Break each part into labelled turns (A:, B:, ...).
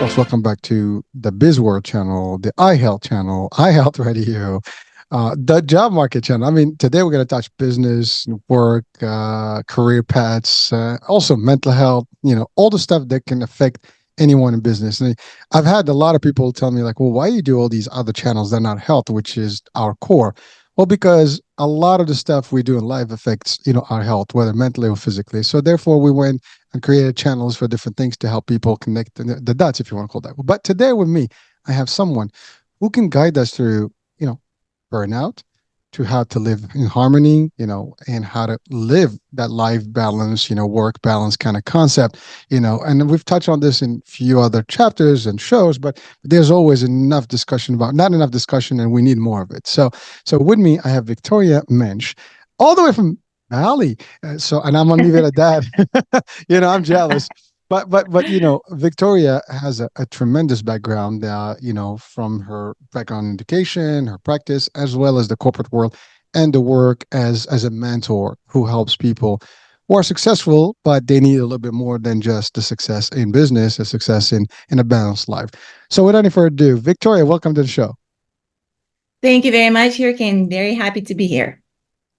A: course, welcome back to the Biz World channel, the iHealth channel, iHealth Radio, the job market channel. I mean, today we're going to touch business, work, career paths, also mental health, all the stuff that can affect anyone in business. And I've had a lot of people tell me, like, well, why you do all these other channels that are not health, which is our core? Well, because a lot of the stuff we do in life affects, our health, whether mentally or physically. So therefore, we went and created channels for different things to help people connect the dots, if you want to call it that. But today with me, I have someone who can guide us through, burnout, to how to live in harmony, and how to live that life balance, work balance kind of concept, and we've touched on this in a few other chapters and shows, but there's always not enough discussion, and we need more of it. So with me, I have Victoria Mensch, all the way from Bali. And I'm gonna leave it at that. I'm jealous. But Victoria has a tremendous background, from her background in education, her practice, as well as the corporate world, and the work as a mentor who helps people who are successful, but they need a little bit more than just the success in business, a success in a balanced life. So without any further ado, Victoria, welcome to the show.
B: Thank you very much, Hurricane. Very happy to be here.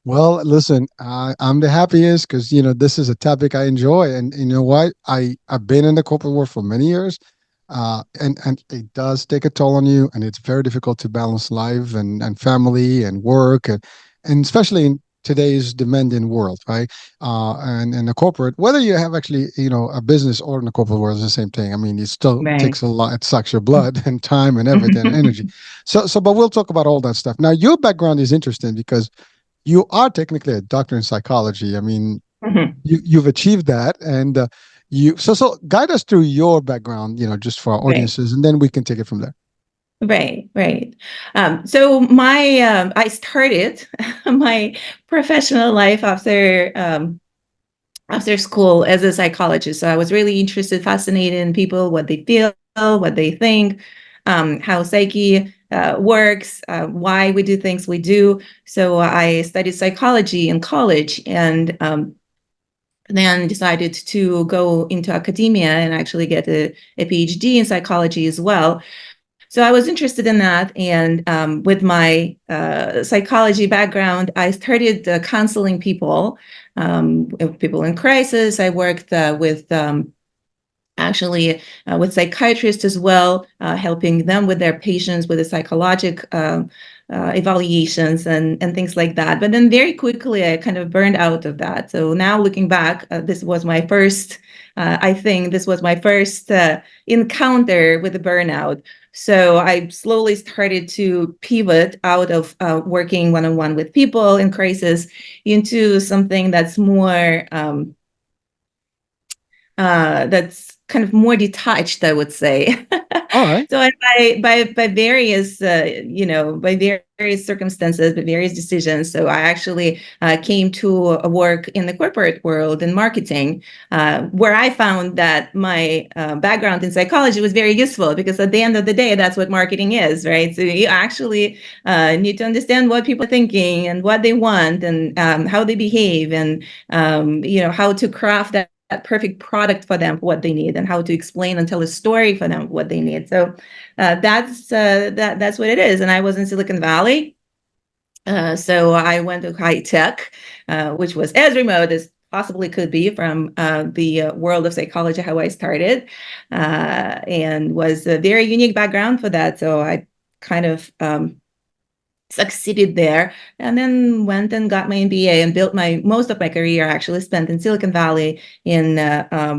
A: Well, listen, I'm the happiest because this is a topic I enjoy, and you know what? I've been in the corporate world for many years, and it does take a toll on you, and it's very difficult to balance life and family and work, and especially in today's demanding world, right? And in the corporate, whether you have actually a business or in the corporate world, is the same thing. I mean, it still
B: Right.
A: takes a lot. It sucks your blood and time and everything and energy. But we'll talk about all that stuff. Now, your background is interesting because you are technically a doctor in psychology. I mean,
B: Mhm.
A: you've achieved that, and so guide us through your background, just for our
B: Right.
A: audiences, and then we can take it from there.
B: Right. So I started my professional life after school as a psychologist. So I was really interested, fascinated in people, what they feel, what they think, how psyche works, why we do things we do. So I studied psychology in college, and then decided to go into academia and actually get a PhD in psychology as well. So I was interested in that, and with my psychology background, I started counseling people in crisis. I worked with actually with psychiatrists as well, helping them with their patients with the psychologic evaluations and things like that. But then very quickly, I kind of burned out of that. So now looking back, this was my first, I think this was my first encounter with the burnout. So I slowly started to pivot out of working one-on-one with people in crisis into something that's more that's kind of more detached, I would say.
A: All right.
B: So by various by various circumstances, by various decisions. So I actually came to work in the corporate world in marketing, where I found that my background in psychology was very useful, because at the end of the day, that's what marketing is, right? So you actually need to understand what people are thinking and what they want, and how they behave, and how to craft that perfect product for them, for what they need, and how to explain and tell a story for them, what they need. So that's what it is. And I was in Silicon Valley, so I went to high tech, which was as remote as possibly could be from the world of psychology, how I started, and was a very unique background for that. So I kind of succeeded there, and then went and got my MBA and built most of my career actually spent in Silicon Valley in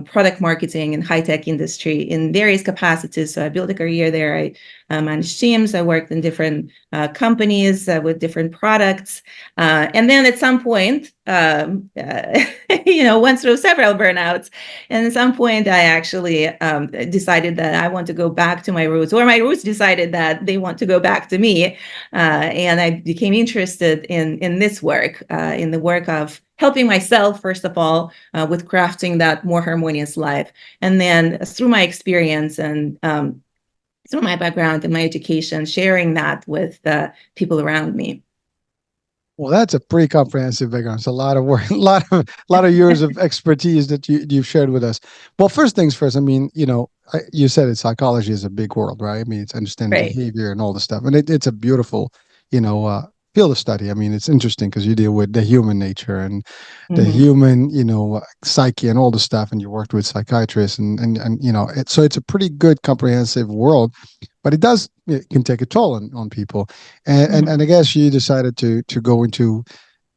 B: product marketing and high tech industry in various capacities. So I built a career there. I managed teams. I worked in different companies with different products, and then at some point, went through several burnouts. And at some point, I actually decided that I want to go back to my roots, or my roots decided that they want to go back to me. And I became interested in this work, in the work of helping myself, first of all, with crafting that more harmonious life. And then through my experience and through my background and my education, sharing that with the people around me.
A: Well, that's a pretty comprehensive background. It's a lot of work, a lot of years of expertise that you've shared with us. Well, first things first. I mean, you said it. Psychology is a big world, right? I mean, it's understanding
B: Right.
A: behavior and all the stuff, and it's a beautiful, you know, uh, field of study. I mean, it's interesting because you deal with the human nature and the
B: Hmm.
A: human, psyche and all the stuff, and you worked with psychiatrists and so it's a pretty good comprehensive world, but it can take a toll on people, and I
B: Hmm.
A: guess you decided to go into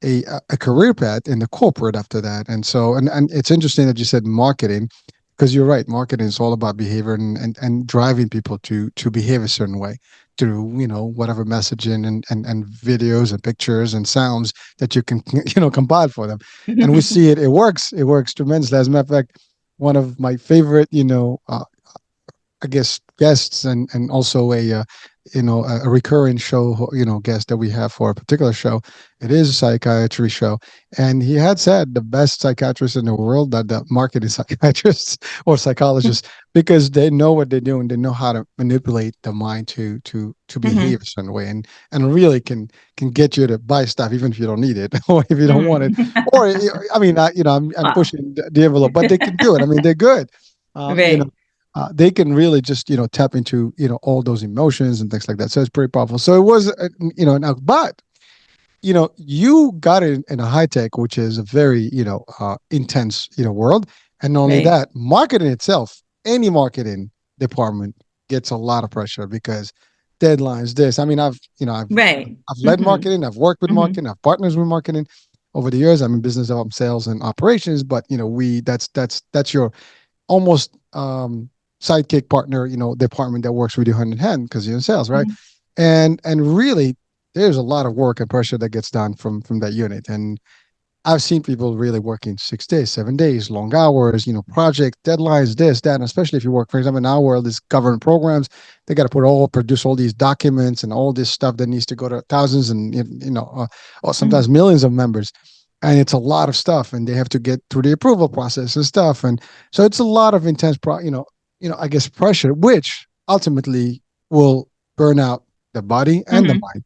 A: a career path in the corporate after that. And so and it's interesting that you said marketing, because you're right, marketing is all about behavior and driving people to behave a certain way through whatever messaging and videos and pictures and sounds that you can compile for them. And we see it works tremendously. As a matter of fact, one of my favorite I guess guests and also a recurring show guest that we have for a particular show. It is a psychiatry show, and he had said the best psychiatrists in the world are the marketing psychiatrists or psychologists, because they know what they're doing. They know how to manipulate the mind to behave
B: Hmm.
A: a certain way, and really can get you to buy stuff even if you don't need it or if you don't want it.
B: Hmm.
A: Or I mean, I'm
B: Wow.
A: pushing the envelope, but they can do it. I mean, they're good. Um, you know,
B: Right.
A: they can really just tap into all those emotions and things like that. So it's pretty powerful. So it was now, but you got it in a high tech, which is a very intense world. And not only
B: Right.
A: that, marketing itself, any marketing department gets a lot of pressure because deadlines. This, I mean,
B: Right.
A: I've led
B: Hmm.
A: marketing, I've worked with
B: Hmm.
A: marketing, I've partners with marketing over the years. I'm in business development, sales, and operations. But we that's your almost sidekick partner, department that works with you hand in hand because you're in sales, right?
B: Hmm.
A: And really, there's a lot of work and pressure that gets done from that unit. And I've seen people really working 6 days, 7 days, long hours, project deadlines, this, that, and especially if you work, for example, in our world, these government programs, they got to produce all these documents and all this stuff that needs to go to thousands and, or sometimes
B: Hmm.
A: millions of members. And it's a lot of stuff, and they have to get through the approval process and stuff. And so it's a lot of intense, I guess pressure, which ultimately will burn out the body and the
B: Hmm.
A: mind.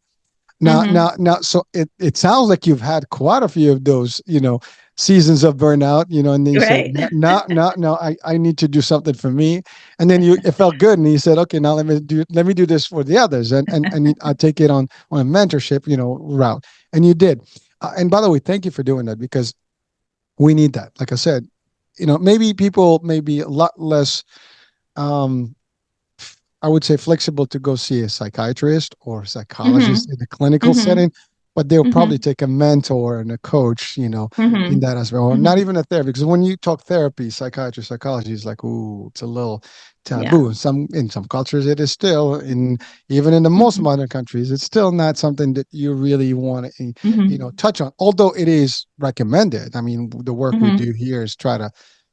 A: Now,
B: Hmm.
A: now, now, so it sounds like you've had quite a few of those, seasons of burnout, and then you said,
B: Right.
A: no, no, no, I need to do something for me. And then it felt good. And you said, okay, now let me do this for the others. And I'll take it on a mentorship, route. And you did. And by the way, thank you for doing that, because we need that. Like I said, maybe people may be a lot less, um, I would say, flexible to go see a psychiatrist or a psychologist
B: Hmm.
A: in a clinical
B: Hmm.
A: setting, but they'll probably
B: Hmm.
A: take a mentor and a coach, in
B: Hmm.
A: that aspect, or not
B: Hmm.
A: even a therapy. Because when you talk therapy, psychiatry, psychology is like, ooh, it's a little
B: Yeah.
A: taboo. In some cultures, it is still even in the most
B: Hmm.
A: modern countries, it's still not something that you really want to,
B: Hmm.
A: touch on. Although it is recommended. I mean, the work we
B: Hmm.
A: do here is try to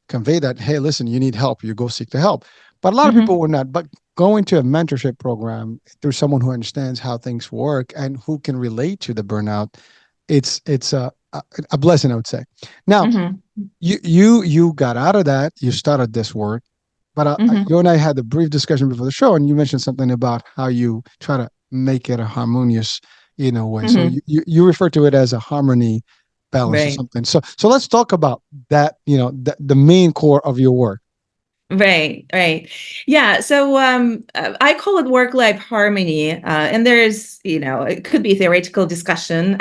A: convey that, hey, listen, you need help, you go seek the help. But a lot of people
B: Hmm.
A: would not. But going to a mentorship program through someone who understands how things work and who can relate to the burnout, it's a blessing, I would say. Now,
B: Hmm.
A: you got out of that, you started this work, but
B: Hmm.
A: you and I had a brief discussion before the show, and you mentioned something about how you try to make it a harmonious, way. So
B: Hmm.
A: you refer to it as a harmony balance or
B: Right.
A: something. So let's talk about that. The main core of your work.
B: Right, right. Yeah, so I call it work-life harmony. And there's, it could be theoretical discussion.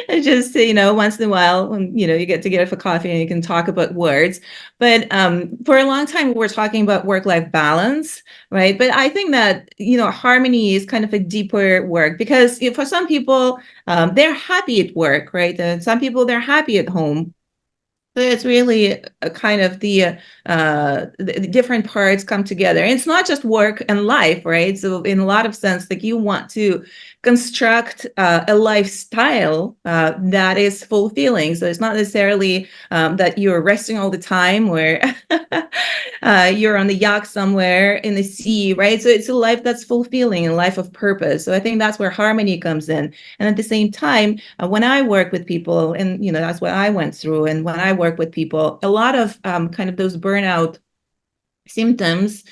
B: It's just, once in a while when, you get together for coffee and you can talk about words. But for a long time, we were talking about work-life balance, right? But I think that, harmony is kind of a deeper work because for some people, they're happy at work, right? And some people, they're happy at home. So it's really a kind of the different parts come together. And it's not just work and life, right? So in a lot of sense, like you want to construct a lifestyle that is fulfilling. So it's not necessarily that you're resting all the time, where you're on the yacht somewhere in the sea, right? So it's a life that's fulfilling, a life of purpose. So I think that's where harmony comes in. And at the same time, when I work with people, and that's what I went through, and when I work with people, a lot of kind of those burnout symptoms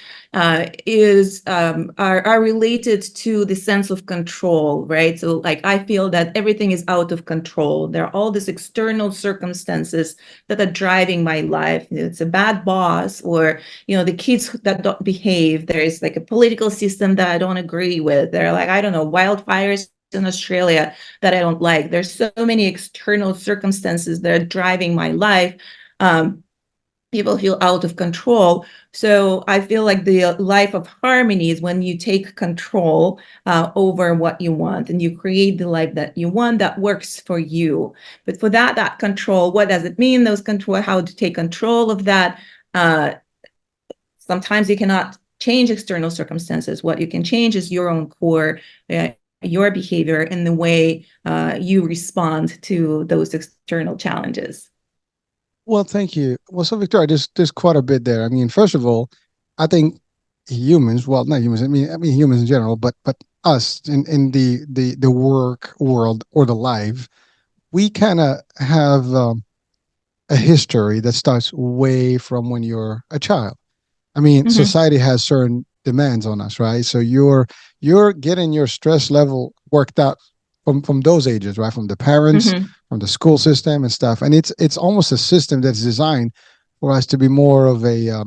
B: is are related to the sense of control, right? So like I feel that everything is out of control. There are all these external circumstances that are driving my life. It's a bad boss, or the kids that don't behave. There is like a political system that I don't agree with. There are, like, I don't know, wildfires in Australia that I don't like. There's so many external circumstances that are driving my life. People feel out of control. So I feel like the life of harmony is when you take control over what you want, and you create the life that you want that works for you. But for that control, what does it mean? Those control, how to take control of that? Uh, Sometimes you cannot change external circumstances. What you can change is your own core, your behavior, and the way you respond to those external challenges.
A: Well, thank you. Well, so Victoria, there's quite a bit there. I mean, first of all, I think humans, well, not humans, I mean humans in general, but us in the work world or the life, we kind of have a history that starts way from when you're a child. I mean,
B: Mm-hmm,
A: society has certain demands on us, right? So you're getting your stress level worked out from those ages, right? From the parents,
B: mm-hmm,
A: from the school system and stuff. And it's almost a system that's designed for us to be more of a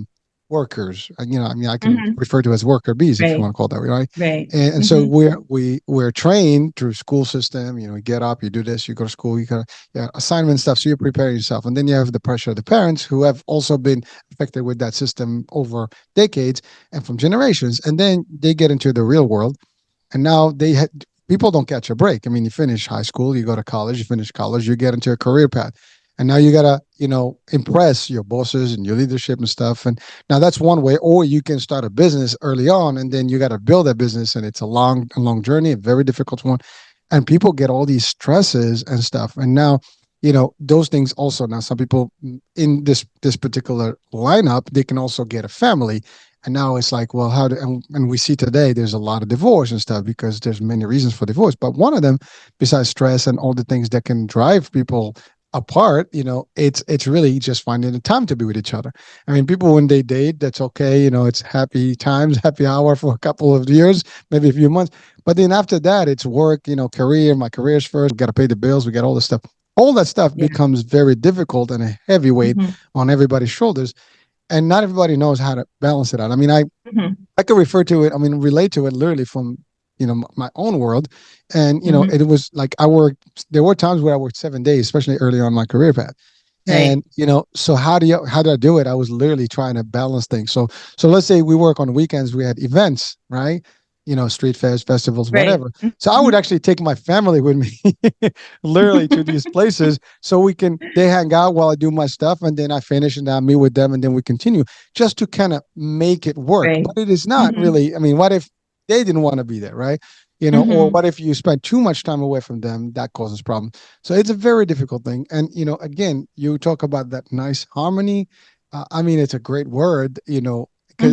A: workers. I mean, I can
B: mm-hmm.
A: refer to as worker bees if you
B: Right,
A: want to call it that way, right?
B: right.
A: And so
B: Mm-hmm,
A: we're trained through school system. You get up, you do this, you go to school, you got assignment stuff. So you're preparing yourself, and then you have the pressure of the parents who have also been affected with that system over decades and from generations. And then they get into the real world, and now people don't catch a break. I mean, you finish high school, you go to college, you finish college, you get into a career path, and now you gotta impress your bosses and your leadership and stuff. And now that's one way. Or you can start a business early on, and then you got to build that business, and it's a long journey, a very difficult one. And people get all these stresses and stuff. And now those things also, now some people in this particular lineup, they can also get a family. And now it's like, well, and we see today there's a lot of divorce and stuff because there's many reasons for divorce. But one of them, besides stress and all the things that can drive people apart, it's really just finding the time to be with each other. I mean, people, when they date, that's okay. It's happy times, happy hour for a couple of years, maybe a few months. But then after that, it's work, career. My career's first. We got to pay the bills. We got all this stuff. All that stuff
B: yeah.
A: becomes very difficult and a heavy weight
B: Mm-hmm,
A: on everybody's shoulders, and not everybody knows how to balance it out. I mean,
B: mm-hmm,
A: I could refer to it, I mean, relate to it literally from, my own world. And,
B: mm-hmm.
A: it was like there were times where I worked 7 days, especially early on in my career path.
B: Right,
A: And, so how do I do it? I was literally trying to balance things. So let's say we work on weekends, we had events, right? Street fairs, festivals,
B: right.
A: whatever. So I would
B: Mm-hmm,
A: actually take my family with me literally to these places so they hang out while I do my stuff, and then I finish and I meet with them, and then we continue just to kind of make it work.
B: right.
A: But it is not
B: Mm-hmm,
A: really, I mean, what if they didn't want to be there, right? Or
B: mm-hmm,
A: what if you spend too much time away from them? That causes problems. So it's a very difficult thing. And, again, you talk about that nice harmony. I mean, it's a great word, because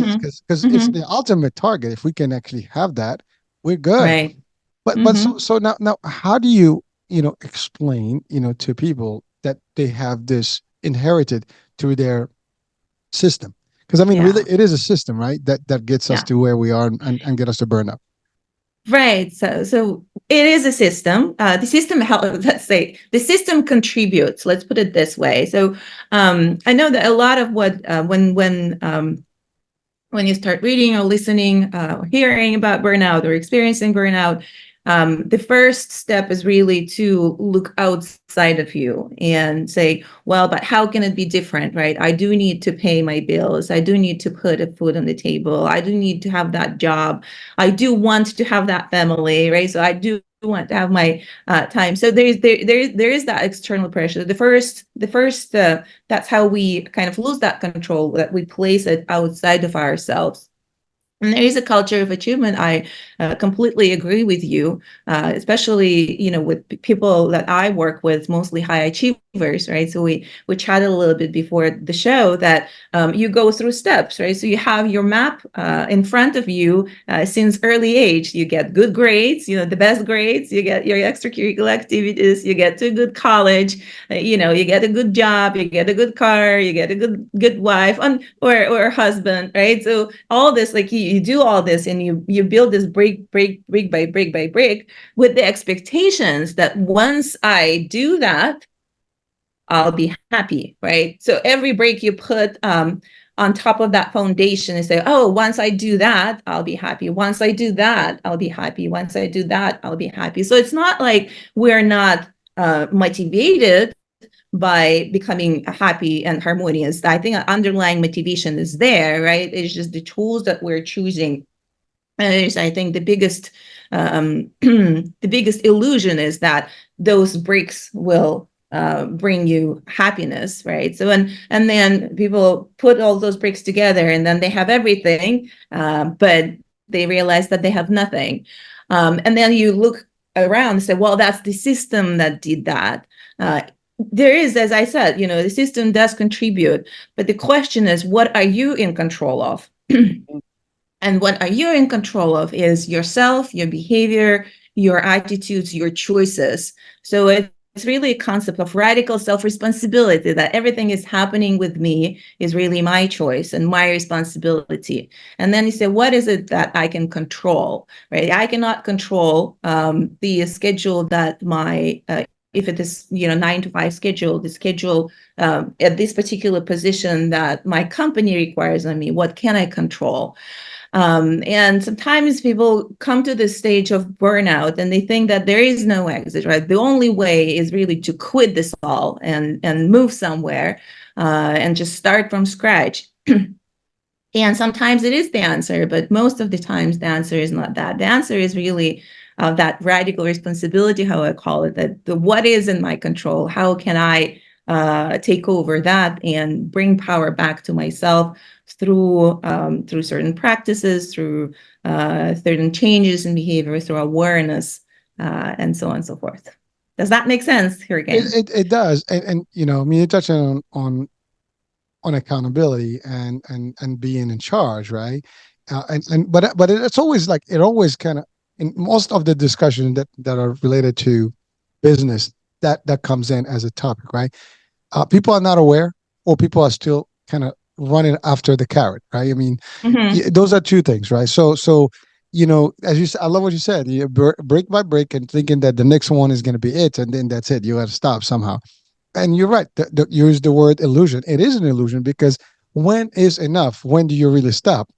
B: mm-hmm,
A: because it's
B: mm-hmm.
A: the ultimate target. If we can actually have that, we're good.
B: Right.
A: But
B: Mm-hmm,
A: so now how do you explain to people that they have this inherited through their system? Because I mean, really,
B: yeah.
A: it is a system, right? That gets us
B: Yeah.
A: to where we are, and get us to burn up.
B: Right. So it is a system. The system helps. Let's say the system contributes. Let's put it this way. So I know that a lot of what when you start reading or listening, or hearing about burnout or experiencing burnout, the first step is really to look outside of you and say, well, but how can it be different, right? I do need to pay my bills. I do need to put a food on the table. I do need to have that job. I do want to have that family, right? So I do want to have my time. So there is that external pressure. The first that's how we kind of lose that control, that we place it outside of ourselves. And there is a culture of achievement. I completely agree with you, especially with people that I work with, mostly high achievers, right? So we chatted a little bit before the show that you go through steps, right? So you have your map in front of you since early age. You get good grades, the best grades. You get your extracurricular activities. You get to a good college. You get a good job. You get a good car. You get a good wife or husband, right? So all this, like you do all this and you build this brick by brick by brick with the expectations that once I do that, I'll be happy, right? So every brick you put on top of that foundation and say, oh, once I do that, I'll be happy. Once I do that, I'll be happy. Once I do that, I'll be happy. So it's not like we're not motivated by becoming happy and harmonious. I think underlying motivation is there, right? It's just the tools that we're choosing. And I think the biggest the biggest illusion is that those breaks will bring you happiness, right? So and then people put all those breaks together, and then they have everything, but they realize that they have nothing. And then you look around and say, well, that's the system that did that. There is, as I said, the system does contribute, but the question is, what are you in control of? And what are you in control of is yourself, your behavior, your attitudes, your choices. So it's really a concept of radical self-responsibility, that everything is happening with me is really my choice and my responsibility. And then you say, what is it that I can control, right? I cannot control the schedule that if it is 9 to 5 schedule, the schedule at this particular position that my company requires on me. What can I control? And sometimes people come to this stage of burnout and they think that there is no exit, right? The only way is really to quit this all and move somewhere and just start from scratch. And sometimes it is the answer, but most of the times the answer is not that. The answer is really that radical responsibility, how I call it, that the what is in my control, how can I take over that and bring power back to myself through certain practices, through certain changes in behavior, through awareness, and so on and so forth. Does that make sense here again?
A: It does, and I mean, you touched on accountability and being in charge, right? And but it's always like it always kind of in most of the discussions that are related to business that comes in as a topic, right? People are not aware, or people are still kind of running after the carrot, right? I mean,
B: Mm-hmm.
A: those are two things, right? So as you said, I love what you said. You break by break and thinking that the next one is going to be it, and then that's it. You got to stop somehow. And you're right. Use the word illusion. It is an illusion because when is enough? When do you really stop?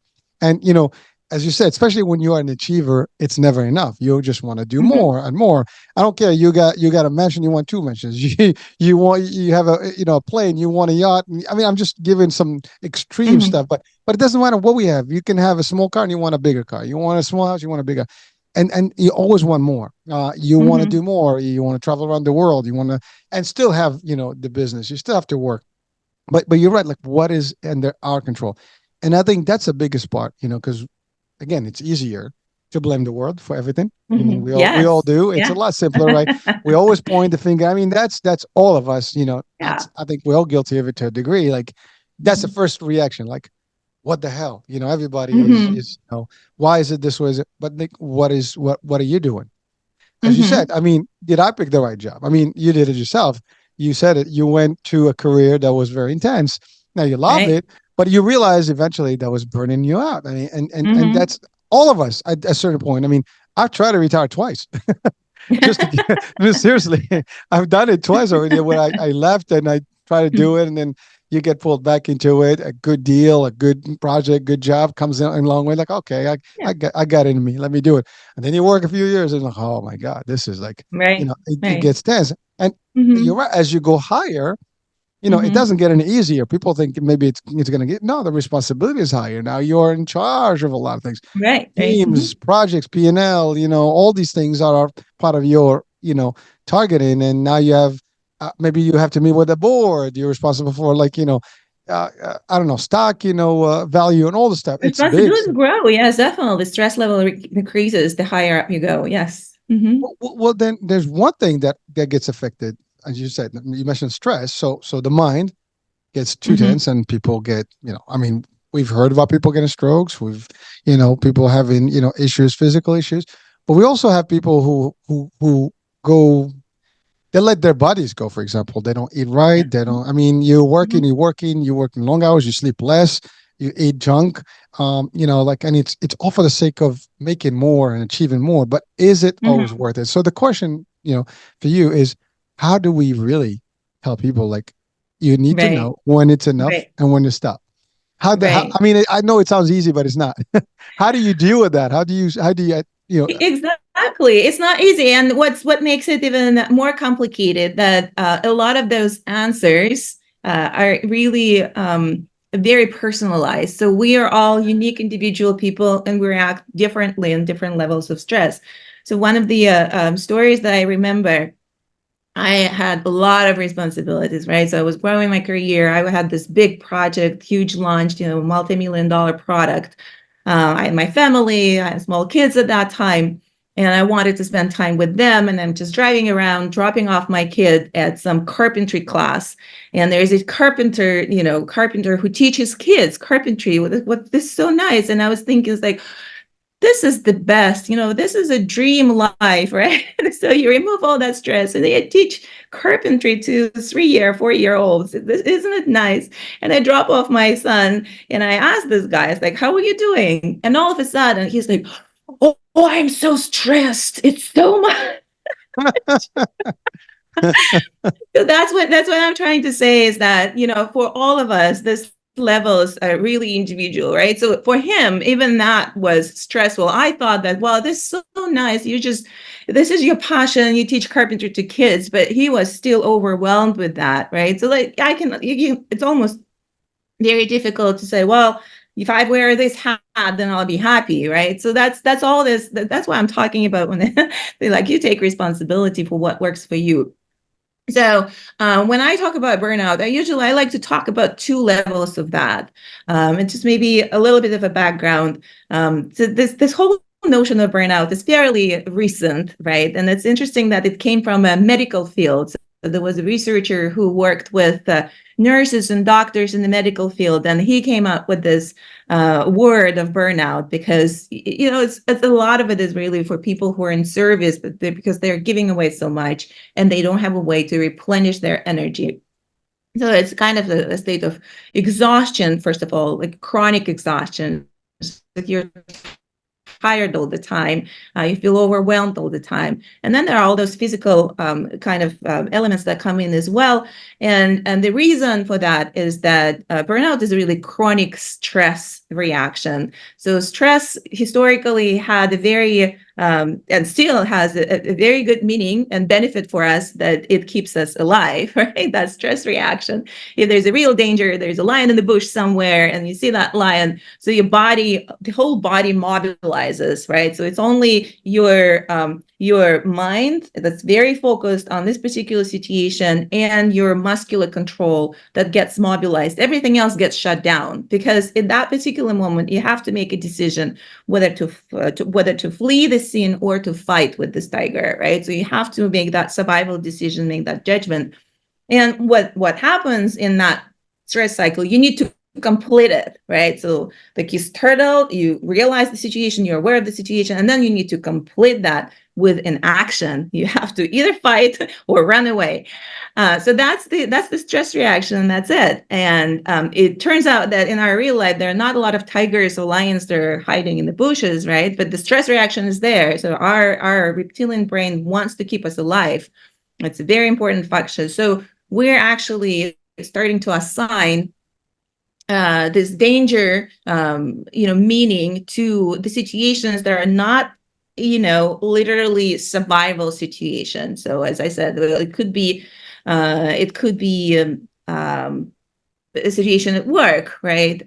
A: And as you said, especially when you are an achiever, it's never enough. You just want to do
B: Mm-hmm.
A: more and more. I don't care. You got a mansion. You want two mansions. You have a plane. You want a yacht. I mean, I'm just giving some extreme
B: Mm-hmm.
A: stuff, but it doesn't matter what we have. You can have a small car and you want a bigger car. You want a small house. You want a bigger and you always want more. You want to
B: Mm-hmm.
A: do more. You want to travel around the world. You want to and still have the business. You still have to work. But you're right. Like what is under our control, and I think that's the biggest part. Because again, it's easier to blame the world for everything. I mean,
B: Mm-hmm.
A: we all
B: Yes.
A: do. It's a
B: Yeah.
A: lot simpler, right? We always point the finger. I mean, that's all of us.
B: Yeah.
A: I think we're all guilty of it to a degree. Like that's the
B: Mm-hmm.
A: first reaction. Like what the hell? Everybody
B: Mm-hmm.
A: is why is it this way? But Nick, what are you doing? As you
B: Mm-hmm.
A: said, I mean, did I pick the right job? I mean, you did it yourself. You said it. You went to a career that was very intense. Now you loved
B: Right.
A: it, but you realized eventually that was burning you out. I mean, and
B: Mm-hmm.
A: that's all of us at a certain point. I mean, I've tried to retire twice just to get, no, seriously, I've done it twice already where I left and I try to do it and then you get pulled back into it. A good deal, a good project, good job comes in a long way. Like, okay,
B: Yeah.
A: I got it in me. Let me do it. And then you work a few years and like, oh my God, this is like,
B: Right.
A: it
B: Right.
A: gets tense. And you're
B: Mm-hmm.
A: right. As you go higher, it
B: Mm-hmm.
A: doesn't get any easier. People think maybe it's going to get, no, the responsibility is higher. Now you're in charge of a lot of things,
B: Right. Right. Mm-hmm.
A: teams, projects, P&L, all these things are part of your, targeting. And now you have, maybe you have to meet with the board. You're responsible for like, I don't know, stock, value and all the stuff. It's big.
B: Responsibilities grow. Yes, definitely. The stress level increases the higher up you go. Yes. Hmm.
A: Well, then there's one thing that gets affected, as you said. You mentioned stress, so the mind gets too
B: Hmm.
A: tense, and people get, I mean, we've heard about people getting strokes. We've, people having, issues, physical issues, but we also have people who go, they let their bodies go. For example, they don't eat right. They don't. I mean, you're working long hours. You sleep less. You eat junk. Like, and it's all for the sake of making more and achieving more. But is it always
B: Hmm.
A: worth it? So the question, for you is, how do we really tell people, like, you need to
B: Right.
A: know when it's enough
B: Right.
A: and when to stop?
B: Right.
A: I mean, I know it sounds easy, but it's not. How do you deal with that?
B: Exactly. It's not easy. And what makes it even more complicated that a lot of those answers are really very personalized. So we are all unique individual people and we react differently in different levels of stress. So one of the stories that I remember, I had a lot of responsibilities, right? So I was growing my career. I had this big project, huge launch, multi-million dollar product. I had my family, I had small kids at that time, and I wanted to spend time with them. And I'm just driving around, dropping off my kid at some carpentry class. And there's a carpenter who teaches kids carpentry. What this is so nice. And I was thinking, it's like, this is the best, this is a dream life, right? So you remove all that stress and they teach carpentry to 3-year 4-year olds. Isn't it nice? And I drop off my son and I ask this guy, it's like, how are you doing? And all of a sudden he's like, oh, I'm so stressed, it's so much. So that's what I'm trying to say is that, for all of us, this levels are really individual, right? So for him, even that was stressful. I thought that, well, this is so nice. This is your passion. You teach carpentry to kids, but he was still overwhelmed with that, right? So like it's almost very difficult to say, well, if I wear this hat, then I'll be happy, right? So that's all this. That's what I'm talking about when they like you take responsibility for what works for you. So when I talk about burnout, I like to talk about two levels of that, and just maybe a little bit of a background. So this whole notion of burnout is fairly recent, right? And it's interesting that it came from a medical field. So there was a researcher who worked with nurses and doctors in the medical field, and he came up with this word of burnout because it's a lot of it is really for people who are in service, but because they're giving away so much and they don't have a way to replenish their energy. So it's kind of a state of exhaustion, first of all, like chronic exhaustion. Like you're tired all the time. You feel overwhelmed all the time. And then there are all those physical kind of elements that come in as well. And the reason for that is that burnout is a really chronic stress reaction. So stress historically had a very and still has a very good meaning and benefit for us that it keeps us alive, right? That stress reaction. If there's a real danger, there's a lion in the bush somewhere, and you see that lion, so the whole body mobilizes, right? So it's only your mind that's very focused on this particular situation and your muscular control that gets mobilized. Everything else gets shut down because in that particular moment you have to make a decision whether to flee the scene or to fight with this tiger, right? So you have to make that survival decision, make that judgment. And what happens in that stress cycle, you need to complete it, right? So like you start out, you realize the situation, you're aware of the situation, and then you need to complete that with an action. You have to either fight or run away. So that's the stress reaction, and that's it. And it turns out that in our real life, there are not a lot of tigers or lions that are hiding in the bushes, right? But the stress reaction is there. So our reptilian brain wants to keep us alive. It's a very important function. So we're actually starting to assign this danger, meaning to the situations that are not, literally survival situations. So as I said, it could be a situation at work, right?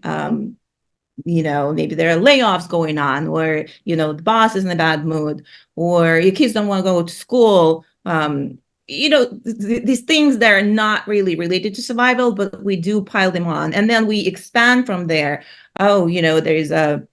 B: Maybe there are layoffs going on, or the boss is in a bad mood, or your kids don't want to go to school. these things that are not really related to survival, but we do pile them on, and then we expand from there. Oh, there's a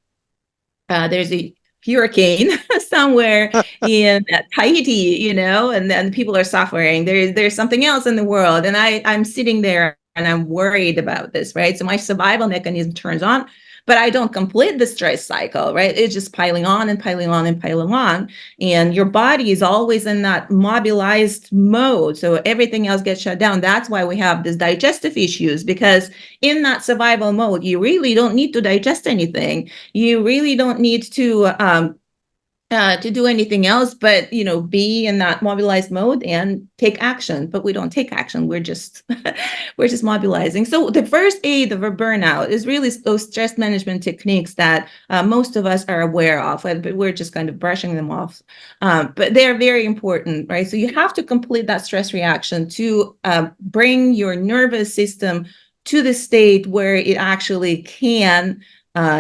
B: hurricane somewhere in Tahiti, and then people are suffering. There's something else in the world, and I'm sitting there and I'm worried about this, right? So my survival mechanism turns on, but I don't complete the stress cycle, right? It's just piling on and piling on and piling on, and your body is always in that mobilized mode, so everything else gets shut down. That's why we have these digestive issues, because in that survival mode, you really don't need to digest anything. You really don't need to do anything else but be in that mobilized mode and take action. But we don't take action. We're just we're just mobilizing. So the first aid of a burnout is really those stress management techniques that most of us are aware of, but we're just kind of brushing them off. But they're very important, right? So you have to complete that stress reaction to bring your nervous system to the state where it actually can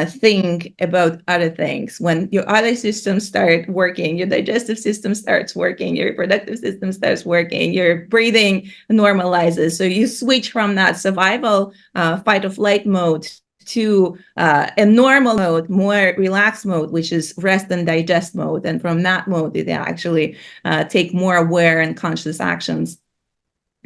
B: think about other things. When your other systems start working, your digestive system starts working, your reproductive system starts working, your breathing normalizes. So you switch from that survival fight or flight mode to a normal mode, more relaxed mode, which is rest and digest mode. And from that mode, they actually take more aware and conscious actions.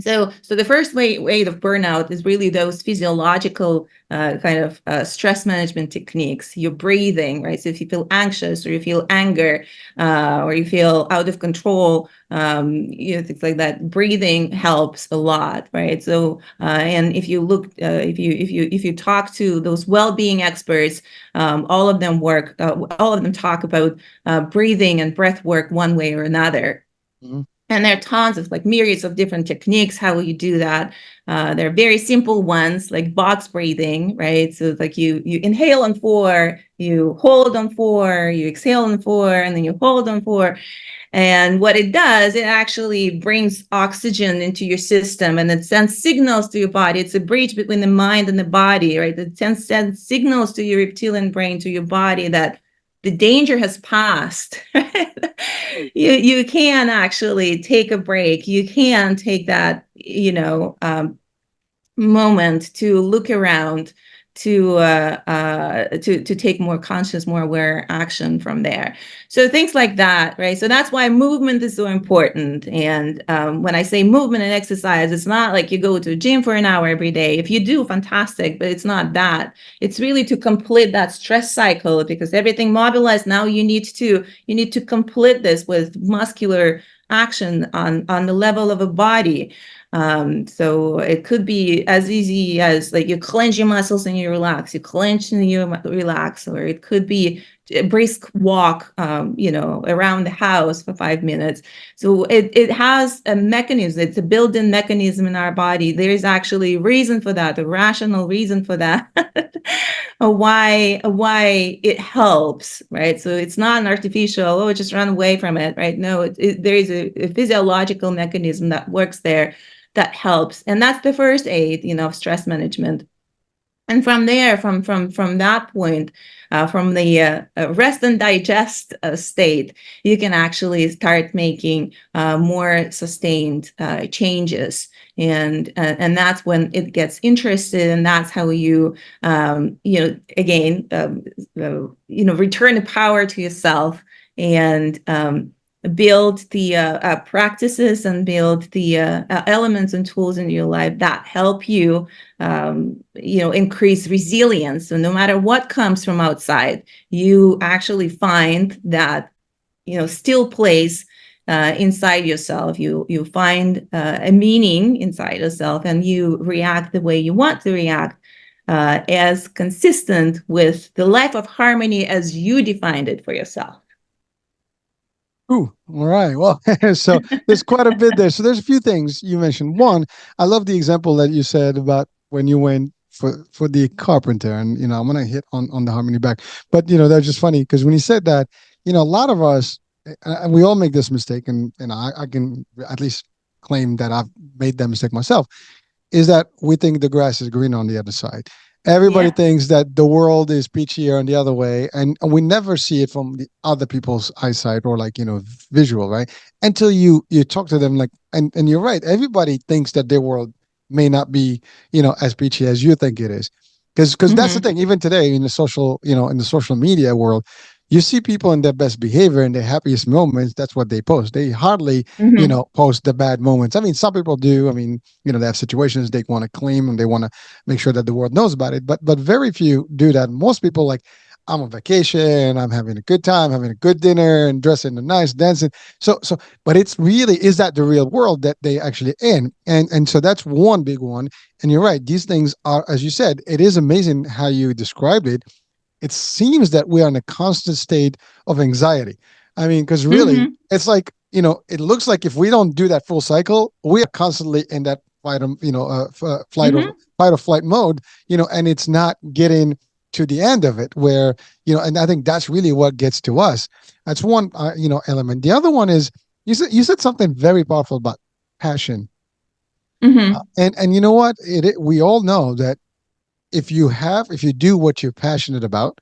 B: So the first way of burnout is really those physiological kind of stress management techniques. Your breathing, right? So if you feel anxious or you feel anger or you feel out of control, things like that, breathing helps a lot, right? So and if you look, if you talk to those well-being experts, all of them talk about breathing and breath work one way or another. Mm-hmm. And there are tons of myriads of different techniques. How will you do that? There are very simple ones like box breathing, right? So it's you inhale on 4, you hold on 4, you exhale on 4, and then you hold on 4. And what it does, it actually brings oxygen into your system, and it sends signals to your body. It's a bridge between the mind and the body, right? It sends signals to your reptilian brain, to your body, that the danger has passed. You can actually take a break. You can take that, moment to look around, to take more conscious, more aware action from there. So things like that, right? So that's why movement is so important. And when I say movement and exercise, it's not like you go to a gym for an hour every day. If you do, fantastic, but it's not that. It's really to complete that stress cycle, because everything mobilized. Now you need to complete this with muscular action on the level of a body. So it could be as easy as you clench your muscles and you relax, you clench and you relax, or it could be a brisk walk, around the house for 5 minutes. So it has a mechanism. It's a built-in mechanism in our body. There is actually a reason for that, a rational reason for that, why it helps, right? So it's not an artificial, just run away from it, right? No, there is a physiological mechanism that works there that helps. And that's the first aid, of stress management. And from there, from that point, from the rest and digest state, you can actually start making more sustained changes, and that's when it gets interested, and that's how you, again, return the power to yourself, and build the practices and build the elements and tools in your life that help you, increase resilience. So no matter what comes from outside, you actually find that, still place inside yourself. You find a meaning inside yourself, and you react the way you want to react, as consistent with the life of harmony as you defined it for yourself.
A: Ooh, all right. Well, so there's quite a bit there. So there's a few things you mentioned. One, I love the example that you said about when you went for the carpenter, and I'm gonna hit on the harmony back. But that's just funny because when you said that, a lot of us, and we all make this mistake, and I can at least claim that I've made that mistake myself, is that we think the grass is green on the other side. Everybody
B: Yeah.
A: thinks that the world is peachier and the other way, and we never see it from the other people's eyesight or like visual, right? Until you talk to them, like, and you're right. Everybody thinks that their world may not be as peachy as you think it is, because that's the
B: Mm-hmm.
A: thing. Even today in the social in the social media world, you see people in their best behavior and their happiest moments. That's what they post. They hardly
B: Mm-hmm.
A: post the bad moments. I mean, some people do. I mean, they have situations they want to claim and they want to make sure that the world knows about it. But very few do that. Most people like, I'm on vacation, I'm having a good time, having a good dinner, and dressing nice, dancing. But it's really, is that the real world that they actually in? And so that's one big one. And you're right, these things are, as you said, it is amazing how you described it. It seems that we are in a constant state of anxiety. I mean, because really,
B: Mm-hmm.
A: it's like, it looks like if we don't do that full cycle, we are constantly in that
B: Mm-hmm.
A: fight or flight mode, and it's not getting to the end of it where, and I think that's really what gets to us. That's one, element. The other one is you said something very powerful about passion.
B: Mm-hmm.
A: And you know what? We all know that if you do what you're passionate about,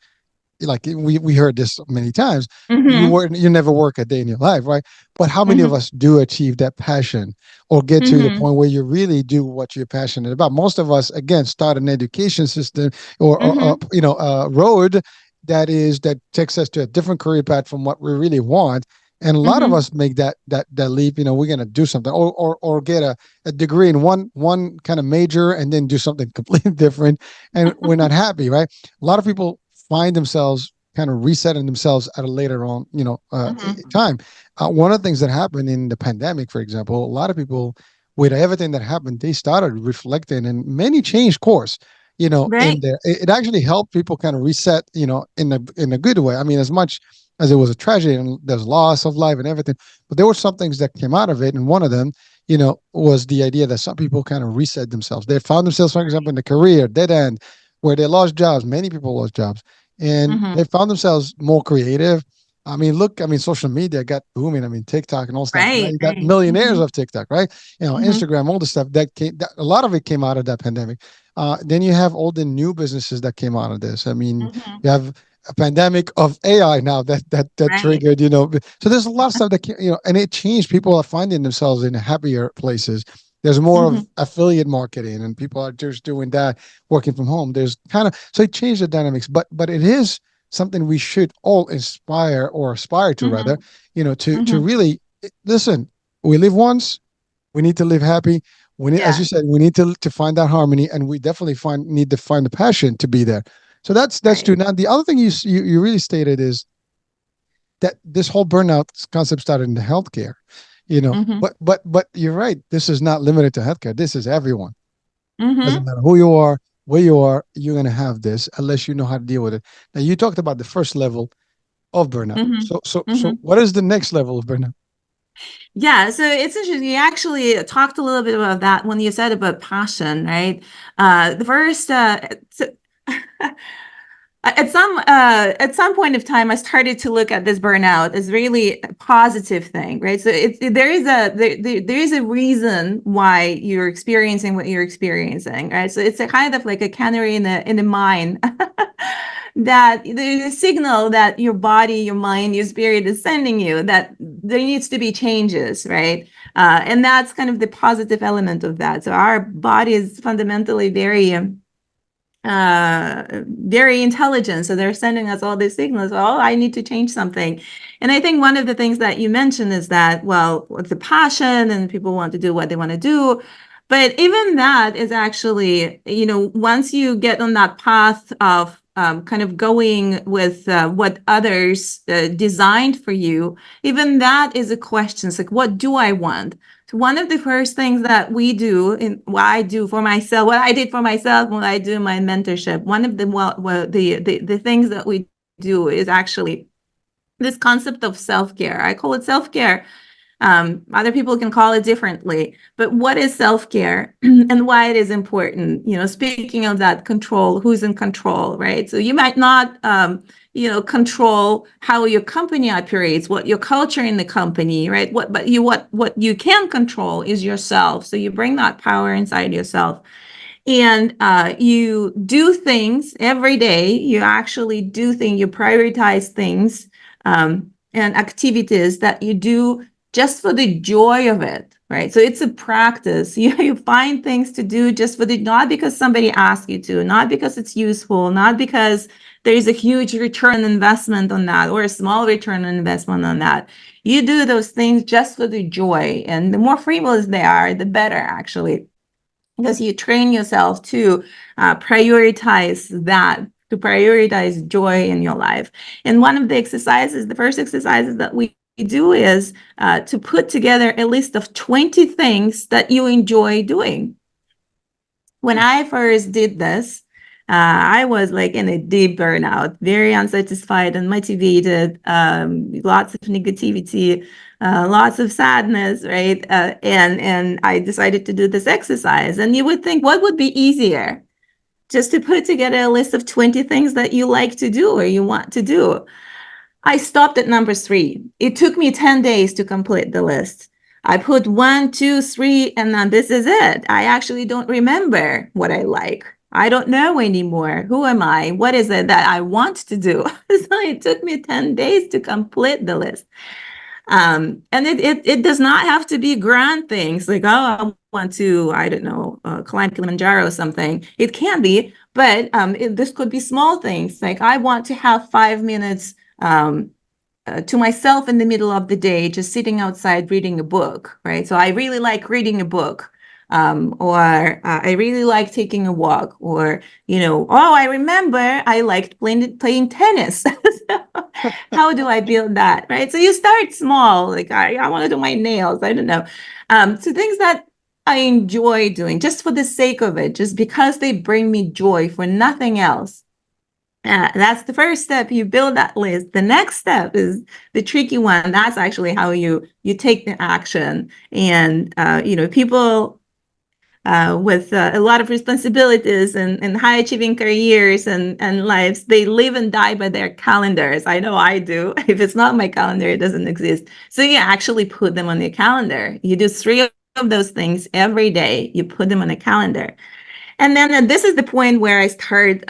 A: like we heard this many times,
B: Mm-hmm.
A: you never work a day in your life, right? But how many of
B: Mm-hmm.
A: us do achieve that passion or get to the
B: Mm-hmm.
A: point where you really do what you're passionate about? Most of us, again, start an education system or
B: Mm-hmm.
A: a road that takes us to a different career path from what we really want. And a lot of
B: Mm-hmm.
A: us make that leap. We're going to do something or get a degree in one kind of major and then do something completely different, and we're not happy, right? A lot of people find themselves kind of resetting themselves at a later on,
B: Mm-hmm.
A: time. One of the things that happened in the pandemic, for example, a lot of people, with everything that happened, they started reflecting, and many changed course. In
B: Right.
A: there, it actually helped people kind of reset. In a good way. I mean, as much as it was a tragedy and there's loss of life and everything, but there were some things that came out of it, and one of them, was the idea that some people kind of reset themselves. They found themselves, for example, in a career dead end where they lost jobs. Many people lost jobs and they
B: Mm-hmm.
A: found themselves more creative. I mean, social media got booming. I mean, TikTok and all stuff. Now
B: Right.
A: you got
B: Right.
A: millionaires
B: Mm-hmm.
A: of TikTok, right?
B: Mm-hmm.
A: Instagram, all the stuff a lot of it came out of that pandemic. Then you have all the new businesses that came out of this. I mean,
B: Mm-hmm.
A: you have a pandemic of AI now that
B: Right.
A: triggered. So there's a lot of stuff and it changed. People are finding themselves in happier places. There's more
B: Mm-hmm.
A: of affiliate marketing, and people are just doing that, working from home. There's kind of so it changed the dynamics, but it is something we should all inspire or aspire to,
B: Mm-hmm.
A: rather, to
B: Mm-hmm.
A: really listen. We live once. We need to live happy. We need, as you
B: Yeah.
A: said, we need to find that harmony, and we definitely need to find the passion to be there. So that's
B: Right.
A: true. Now, the other thing you really stated is that this whole burnout concept started in the healthcare.
B: Mm-hmm.
A: But you're right. This is not limited to healthcare. This is everyone. Doesn't
B: Mm-hmm.
A: matter who you are, where you are, you're going to have this unless you know how to deal with it. Now, you talked about the first level of burnout.
B: Mm-hmm.
A: So
B: Mm-hmm.
A: what is the next level of burnout?
B: Yeah, so it's interesting. You actually talked a little bit about that when you said about passion, right? The first, at some point of time, I started to look at this burnout as really a positive thing, right? So there is a reason why you're experiencing what you're experiencing, right? So it's a kind of like a canary in the mine that there's a signal that your body, your mind, your spirit is sending you that there needs to be changes, right? And that's kind of the positive element of that. So our body is fundamentally very intelligent. So they're sending us all these signals. Oh, I need to change something. And I think one of the things that you mentioned is that, well, with the passion and people want to do what they want to do. But even that is actually, once you get on that path of kind of going with what others designed for you, even that is a question. It's like, what do I want? So one of the first things that we do, and what I do for myself, what I did for myself when I do my mentorship, one of the things that we do is actually this concept of self-care. I call it self-care. Other people can call it differently, but what is self-care and why it is important? Speaking of that control, who's in control, right? So you might not, control how your company operates, what your culture in the company, right? What you can control is yourself. So you bring that power inside yourself. And you do things every day. You actually do things, you prioritize things and activities that you do just for the joy of it, right? So it's a practice. You find things to do just for the, not because somebody asked you to, not because it's useful, not because there's a huge return investment on that or a small return investment on that. You do those things just for the joy. And the more frivolous they are, the better, actually, because you train yourself to prioritize that, to prioritize joy in your life. And one of the exercises, the first exercises that we do is to put together a list of 20 things that you enjoy doing. When I first did this, I was like in a deep burnout, very unsatisfied, unmotivated, lots of negativity, lots of sadness, right? And I decided to do this exercise. And you would think, what would be easier? Just to put together a list of 20 things that you like to do or you want to do. I stopped at number 3. It took me 10 days to complete the list. I put 1, 2, 3, and then this is it. I actually don't remember what I like. I don't know anymore. Who am I? What is it that I want to do? So it took me 10 days to complete the list. And it does not have to be grand things like, oh, I want to, I don't know, climb Kilimanjaro or something. It can be, but this could be small things like I want to have 5 minutes to myself in the middle of the day, just sitting outside reading a book, right? So I really like reading a book. Or I really like taking a walk, or, oh, I remember I liked playing tennis. So how do I build that, right? So you start small, like I want to do my nails, I don't know. So things that I enjoy doing just for the sake of it, just because they bring me joy for nothing else. That's the first step. You build that list. The next step is the tricky one. That's actually how you take the action. And people with a lot of responsibilities and high achieving careers and lives, they live and die by their calendars. I know I do. If it's not my calendar, it doesn't exist. So you actually put them on your calendar. You do 3 of those things every day. You put them on a calendar. And then this is the point where I start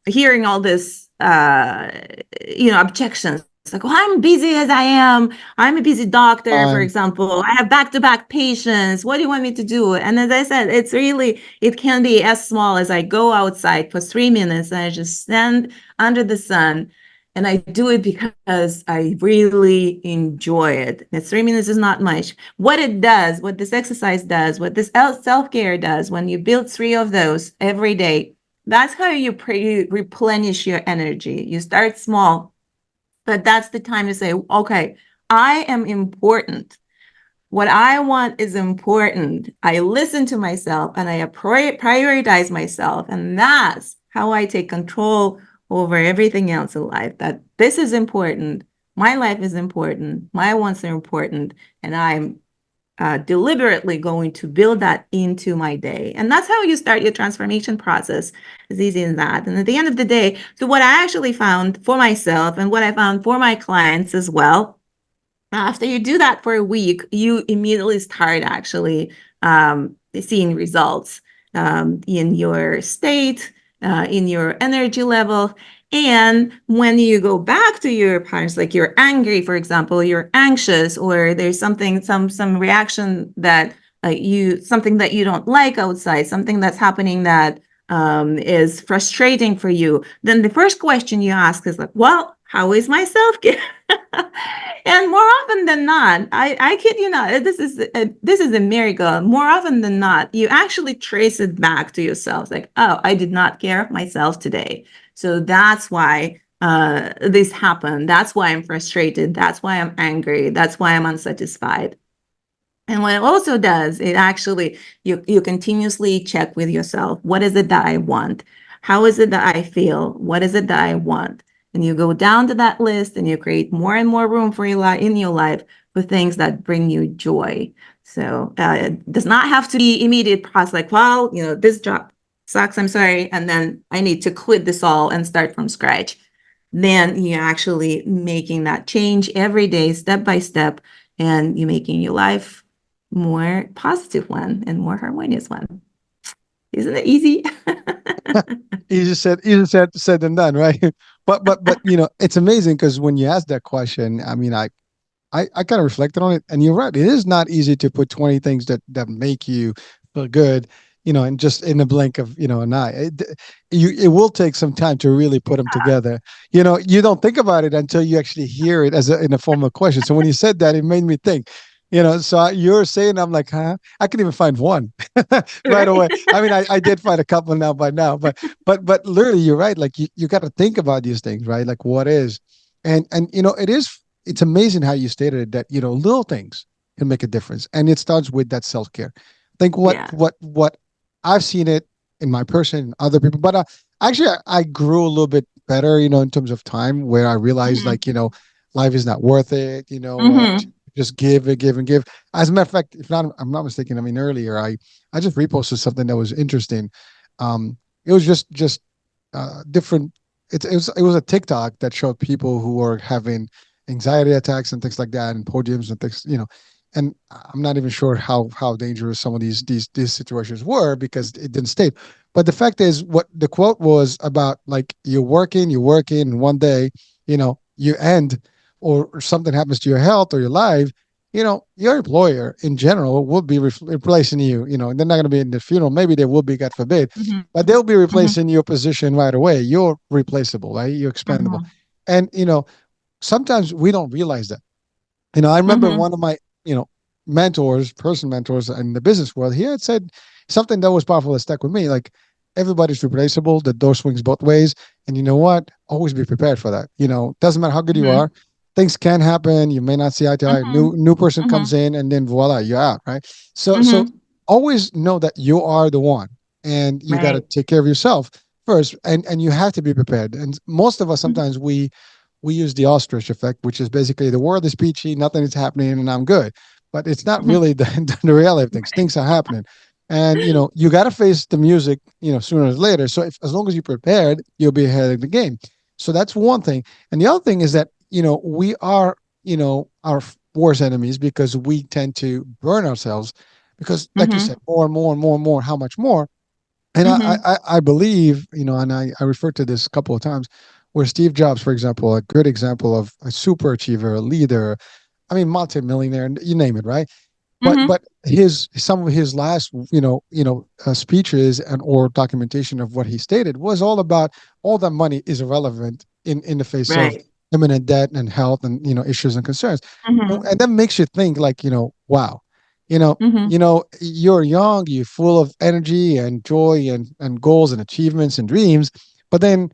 B: hearing all this, objections. It's like, well, I'm busy as I am. I'm a busy doctor, for
A: Time.
B: example. I have back-to-back patients. What do you want me to do? And as I said, it can be as small as I go outside for 3 minutes and I just stand under the sun. And I do it because I really enjoy it. And 3 minutes is not much. What it does, what this exercise does, what this self-care does, when you build 3 of those every day, that's how you replenish your energy. You start small, but that's the time to say, okay, I am important. What I want is important. I listen to myself and I prioritize myself. And that's how I take control over everything else in life. That this is important. My life is important. My wants are important. And I'm deliberately going to build that into my day. And that's how you start your transformation process. As easy as that. And at the end of the day, so what I actually found for myself and what I found for my clients as well, after you do that for a week, you immediately start actually seeing results in your state, in your energy level. And when you go back to your patterns, like you're angry, for example, you're anxious, or there's something, some reaction that something that you don't like outside, something that's happening that is frustrating for you, then the first question you ask is like, well, how is my self-care? And more often than not, I kid you not, this is a miracle. More often than not, you actually trace it back to yourself. Like, oh, I did not care of myself today. So that's why this happened. That's why I'm frustrated. That's why I'm angry. That's why I'm unsatisfied. And what it also does, it actually, you continuously check with yourself. What is it that I want? How is it that I feel? What is it that I want? And you go down to that list and you create more and more room for in your life for things that bring you joy. So it does not have to be immediate process, like, well, this job sucks, I'm sorry, and then I need to quit this all and start from scratch. Then you're actually making that change every day, step by step, and you're making your life more positive one and more harmonious one. Isn't it easy?
A: Easier said than done, right? But it's amazing because when you ask that question, I mean, I kind of reflected on it, and you're right. It is not easy to put 20 things that make you feel good, and just in the blink of an eye. It will take some time to really put them together. You don't think about it until you actually hear it in a form of question. So when you said that, it made me think. So you're saying, I'm like, huh? I can even find one right
B: Right.
A: away. I mean, I did find a couple now by now, but literally, you're right. Like you got to think about these things, right? Like what is, and it's amazing how you stated it that little things can make a difference, and it starts with that self-care. I think what
B: Yeah.
A: what I've seen it in my person and other people, but actually I grew a little bit better, in terms of time, where I realized,
B: Hmm.
A: like, life is not worth it,
B: Hmm.
A: just give and give and give. As a matter of fact, if not, I'm not mistaken, I mean, earlier I just reposted something that was interesting. It was just different. It was a TikTok that showed people who were having anxiety attacks and things like that, and podiums and things. And I'm not even sure how dangerous some of these situations were because it didn't state. But the fact is, what the quote was about, like, you're working, and one day, you end, or something happens to your health or your life. Your employer in general will be replacing you. And they're not going to be in the funeral. Maybe they will be, God forbid,
B: Hmm.
A: but they'll be
B: Hmm.
A: replacing your position right away. You're replaceable, right? You're expendable.
B: Hmm.
A: And sometimes we don't realize that. I remember
B: Hmm.
A: one of my, you know, person mentors in the business world. He had said something that was powerful that stuck with me. Like, everybody's replaceable. The door swings both ways, and you know what? Always be prepared for that. Doesn't matter how good you
B: Hmm.
A: are. Things can happen. You may not see eye to eye.
B: Hmm.
A: New person comes
B: Hmm.
A: in, and then voila, you're out. Right. So
B: Hmm.
A: always know that you are the one, and you got to
B: Right.
A: take care of yourself first, and you have to be prepared. And most of us, sometimes we use the ostrich effect, which is basically the world is peachy, nothing is happening, and I'm good. But it's not
B: Hmm.
A: really the reality of things. Things are happening. And you got to face the music, sooner or later. So as long as you're prepared, you'll be ahead of the game. So that's one thing. And the other thing is that we are our worst enemies because we tend to burn ourselves because, like you said,
B: Hmm.
A: more and more and more and more. How much more? And
B: Hmm.
A: I believe, and I referred to this a couple of times, where Steve Jobs, for example, a good example of a super achiever, a leader, I mean, multimillionaire, you name it, right?
B: Hmm.
A: But some of his last, speeches and or documentation of what he stated was all about all that money is irrelevant in the face of
B: Right.
A: imminent debt and health and issues and concerns.
B: Hmm.
A: And that makes you think, like, wow,
B: Hmm.
A: you're young, you're full of energy and joy and goals and achievements and dreams, but then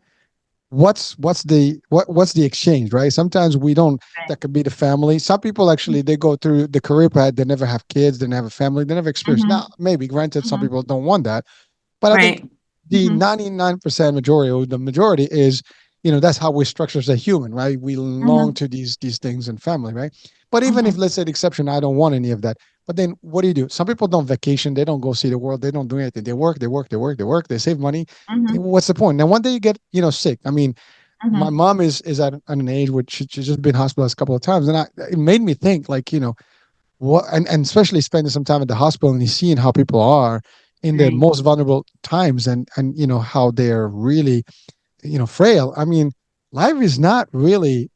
A: what's the exchange, right? Sometimes we don't.
B: Right.
A: That could be the family. Some people actually, they go through the career path, they never have kids, they never have a family, they never experience.
B: Hmm.
A: Now, maybe granted, some
B: Hmm.
A: people don't want that, but I think
B: Right.
A: the
B: Hmm.
A: 99% majority, or the majority, is, that's how we structure as a human, right? We long
B: Hmm.
A: to these things in family, right? But even if,
B: Hmm.
A: let's say, the exception, I don't want any of that. But then what do you do? Some people don't vacation, they don't go see the world, they don't do anything. They work, they work, they work, they work, they save money.
B: Hmm.
A: What's the point? Now, one day you get, sick. I mean, my
B: Hmm.
A: mom is at an age where she's just been hospitalized a couple of times, and it made me think, like, what, and especially spending some time at the hospital and seeing how people are in their
B: Right.
A: most vulnerable times, and how they're really, frail. I mean, life is not really,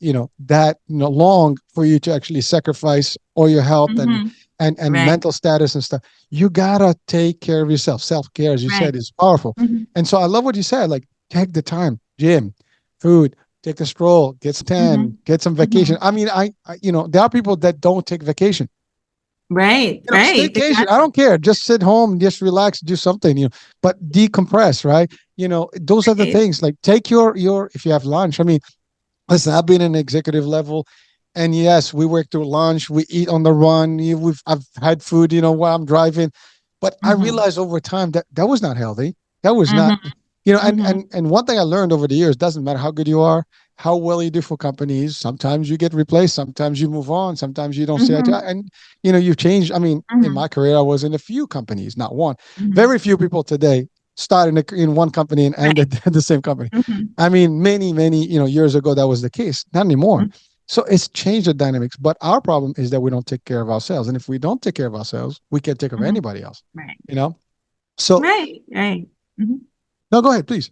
A: that, long for you to actually sacrifice all your health and
B: Hmm.
A: and
B: Right.
A: mental status and stuff. You gotta take care of yourself. Self-care, as you
B: Right.
A: said, is powerful.
B: Hmm.
A: And so I love what you said, like, take the time, gym, food, take a stroll, get some tan,
B: Hmm.
A: get some vacation.
B: Hmm.
A: I mean, there are people that don't take vacation.
B: Right. Right.
A: Staycation, I don't care. Just sit home, just relax, do something, but decompress, right? Those are the
B: Exactly.
A: things. Like, take your if you have lunch. I mean, listen, I've been in executive level, and yes, we work through lunch, we eat on the run. I've had food, while I'm driving, but I
B: Hmm.
A: realized over time that that was not healthy. That was not,
B: Hmm.
A: and
B: Hmm.
A: one thing I learned over the years: doesn't matter how good you are, how well you do for companies. Sometimes you get replaced, sometimes you move on, sometimes you don't see eye to eye,
B: Hmm.
A: and you change. I mean, in
B: Hmm.
A: my career, I was in a few companies, not one.
B: Hmm.
A: Very few people today start in one company and end
B: Right.
A: at the same company.
B: Hmm.
A: I mean, many, years ago, that was the case. Not anymore. So it's changed the dynamics. But our problem is that we don't take care of ourselves. And if we don't take care of ourselves, we can't take care of
B: Hmm.
A: anybody else,
B: Right.
A: you know? So
B: Right, right. Mhm.
A: no, go ahead, please.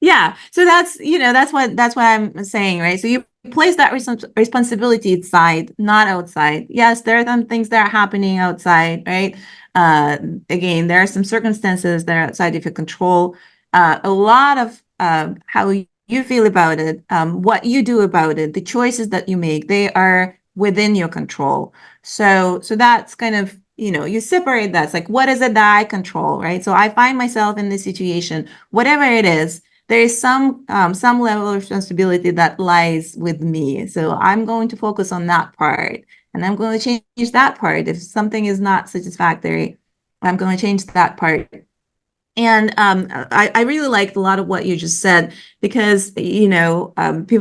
B: Yeah. So that's, that's what I'm saying, right? So you place that responsibility inside, not outside. Yes, there are some things that are happening outside, right? Uh, Again, there are some circumstances that are outside of your control. A lot of how you feel about it, what you do about it, the choices that you make, they are within your control. So that's kind of, you separate that. It's like, what is it that I control, right? So I find myself in this situation, whatever it is, there is some level of responsibility that lies with me. So I'm going to focus on that part, and I'm going to change that part. If something is not satisfactory, I'm going to change that part. And I really liked a lot of what you just said, because people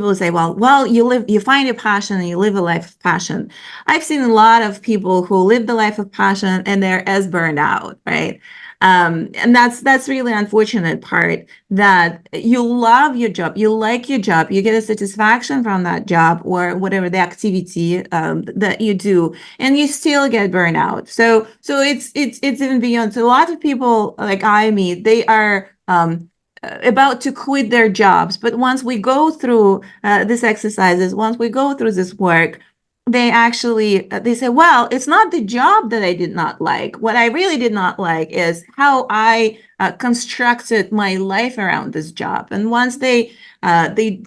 B: will say, well, you find your passion and you live a life of passion. I've seen a lot of people who live the life of passion and they're as burned out, right? And that's really unfortunate part, that you love your job, you like your job, you get a satisfaction from that job or whatever the activity that you do, and you still get burnout. So it's even beyond. So a lot of people like I meet, they are about to quit their jobs, but once we go through these exercises, once we go through this work, they actually they say, well, it's not the job that I did not like. What I really did not like is how I constructed my life around this job. And once they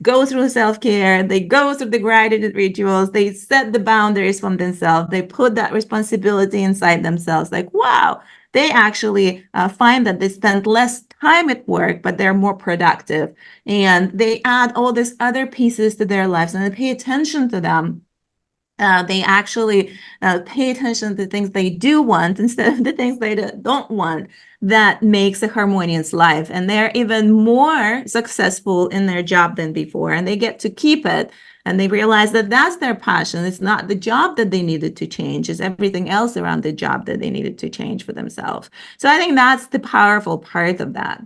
B: go through self-care, they go through the gratitude rituals, they set the boundaries from themselves, they put that responsibility inside themselves, like, wow, they actually find that they spend less time at work, but they're more productive, and they add all these other pieces to their lives and they pay attention to them. They actually pay attention to things they do want instead of the things they don't want. That makes a harmonious life, and they're even more successful in their job than before, and they get to keep it, and they realize that that's their passion. It's not the job that they needed to change, it's everything else around the job that they needed to change for themselves. So I think that's the powerful part of that.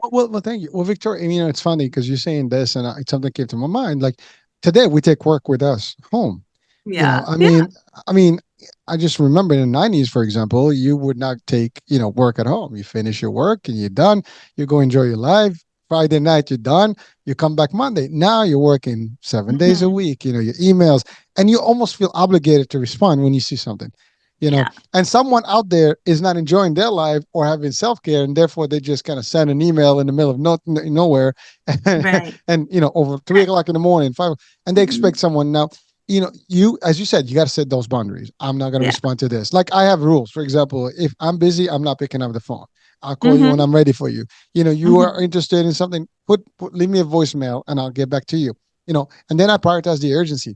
A: Well, thank you. Well, Victoria, it's funny because you're saying this, and something came to my mind. Like today, we take work with us home. You know,
B: Yeah,
A: I
B: yeah.
A: mean, I mean, I just remember in the '90s, for example, you would not take work at home. You finish your work and you're done. You go enjoy your life. Friday night, you're done. You come back Monday. Now you're working 7 days a
B: Hmm.
A: week. Your emails, and you almost feel obligated to respond when you see something.
B: Yeah.
A: And someone out there is not enjoying their life or having self care, and therefore they just kind of send an email in the middle of nowhere,
B: Right.
A: and over three
B: Right.
A: o'clock in the morning, five, and they expect
B: Hmm.
A: someone now. You, as you said, you got to set those boundaries. I'm not going to
B: Yeah.
A: respond to this. Like I have rules. For example, if I'm busy, I'm not picking up the phone. I'll call you when
B: Hmm.
A: I'm ready for you. You are
B: Hmm.
A: interested in something, leave me a voicemail and I'll get back to you. And then I prioritize the urgency.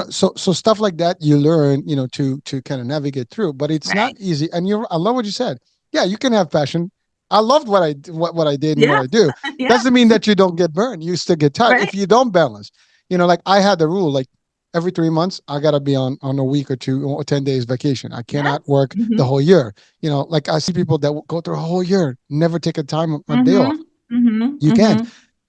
A: So stuff like that you learn, to kind of navigate through, but it's not
B: Right.
A: easy. And I love what you said. Yeah, you can have passion. I loved what I did and what
B: Yeah.
A: I do.
B: Yeah.
A: Doesn't mean that you don't get burned. You still get tired if
B: Right.
A: you don't balance. Like I had the rule, like every 3 months I gotta be on a week or two or 10 days vacation. I
B: Yes.
A: cannot work the
B: Hmm.
A: whole year. Like I see people that go through a whole year, never take a day off.
B: Hmm. Hmm.
A: You can't.
B: Hmm.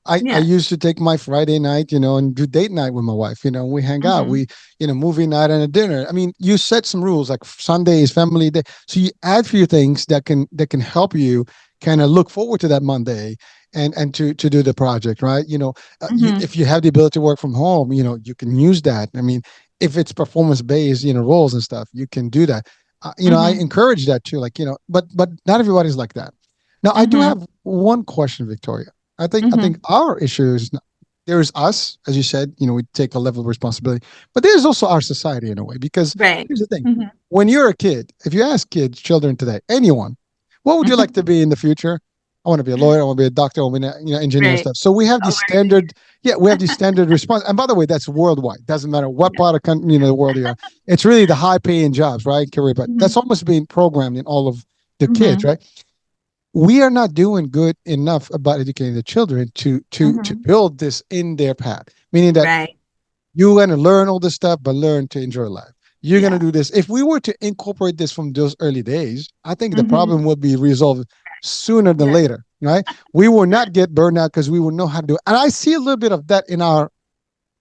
A: I
B: Yeah.
A: used to take my Friday night, and do date night with my wife. We hang out.
B: Hmm.
A: Movie night and a dinner. I mean, you set some rules like Sunday is family day. So you add few things that can help you kind of look forward to that Monday and to do the project, right?
B: Hmm.
A: If you have the ability to work from home, you can use that. I mean, if it's performance based, roles and stuff, you can do that. I
B: Hmm.
A: encourage that too. Like, but not everybody's like that. Now, I do
B: Hmm.
A: have one question, Victoria. I think
B: Hmm.
A: our issue is there's us, as you said, we take a level of responsibility, but there's also our society in a way. Because
B: Right.
A: here's the thing:
B: Hmm.
A: when you're a kid, if you ask kids, children today, anyone, what would you like to
B: Hmm.
A: be in the future? I want to be a lawyer. I want to be a doctor. I want to be engineer and
B: Right.
A: stuff. So we have
B: Oh,
A: these standard, yeah, we have these standard response. And by the way, that's worldwide. Doesn't matter what
B: yeah.
A: part of the world you are. It's really the high paying jobs, right? Career, but that's
B: Hmm.
A: almost being programmed in all of the kids,
B: Hmm.
A: right? We are not doing good enough about educating the children to
B: Hmm.
A: build this in their path, meaning that
B: Right.
A: you're going to learn all this stuff but learn to enjoy life. You're going to
B: Yeah.
A: do this. If we were to incorporate this from those early days, I think the
B: Hmm.
A: problem would be resolved sooner than
B: Yeah.
A: later, right? We will not get burned out because we will know how to do it. And I see a little bit of that in our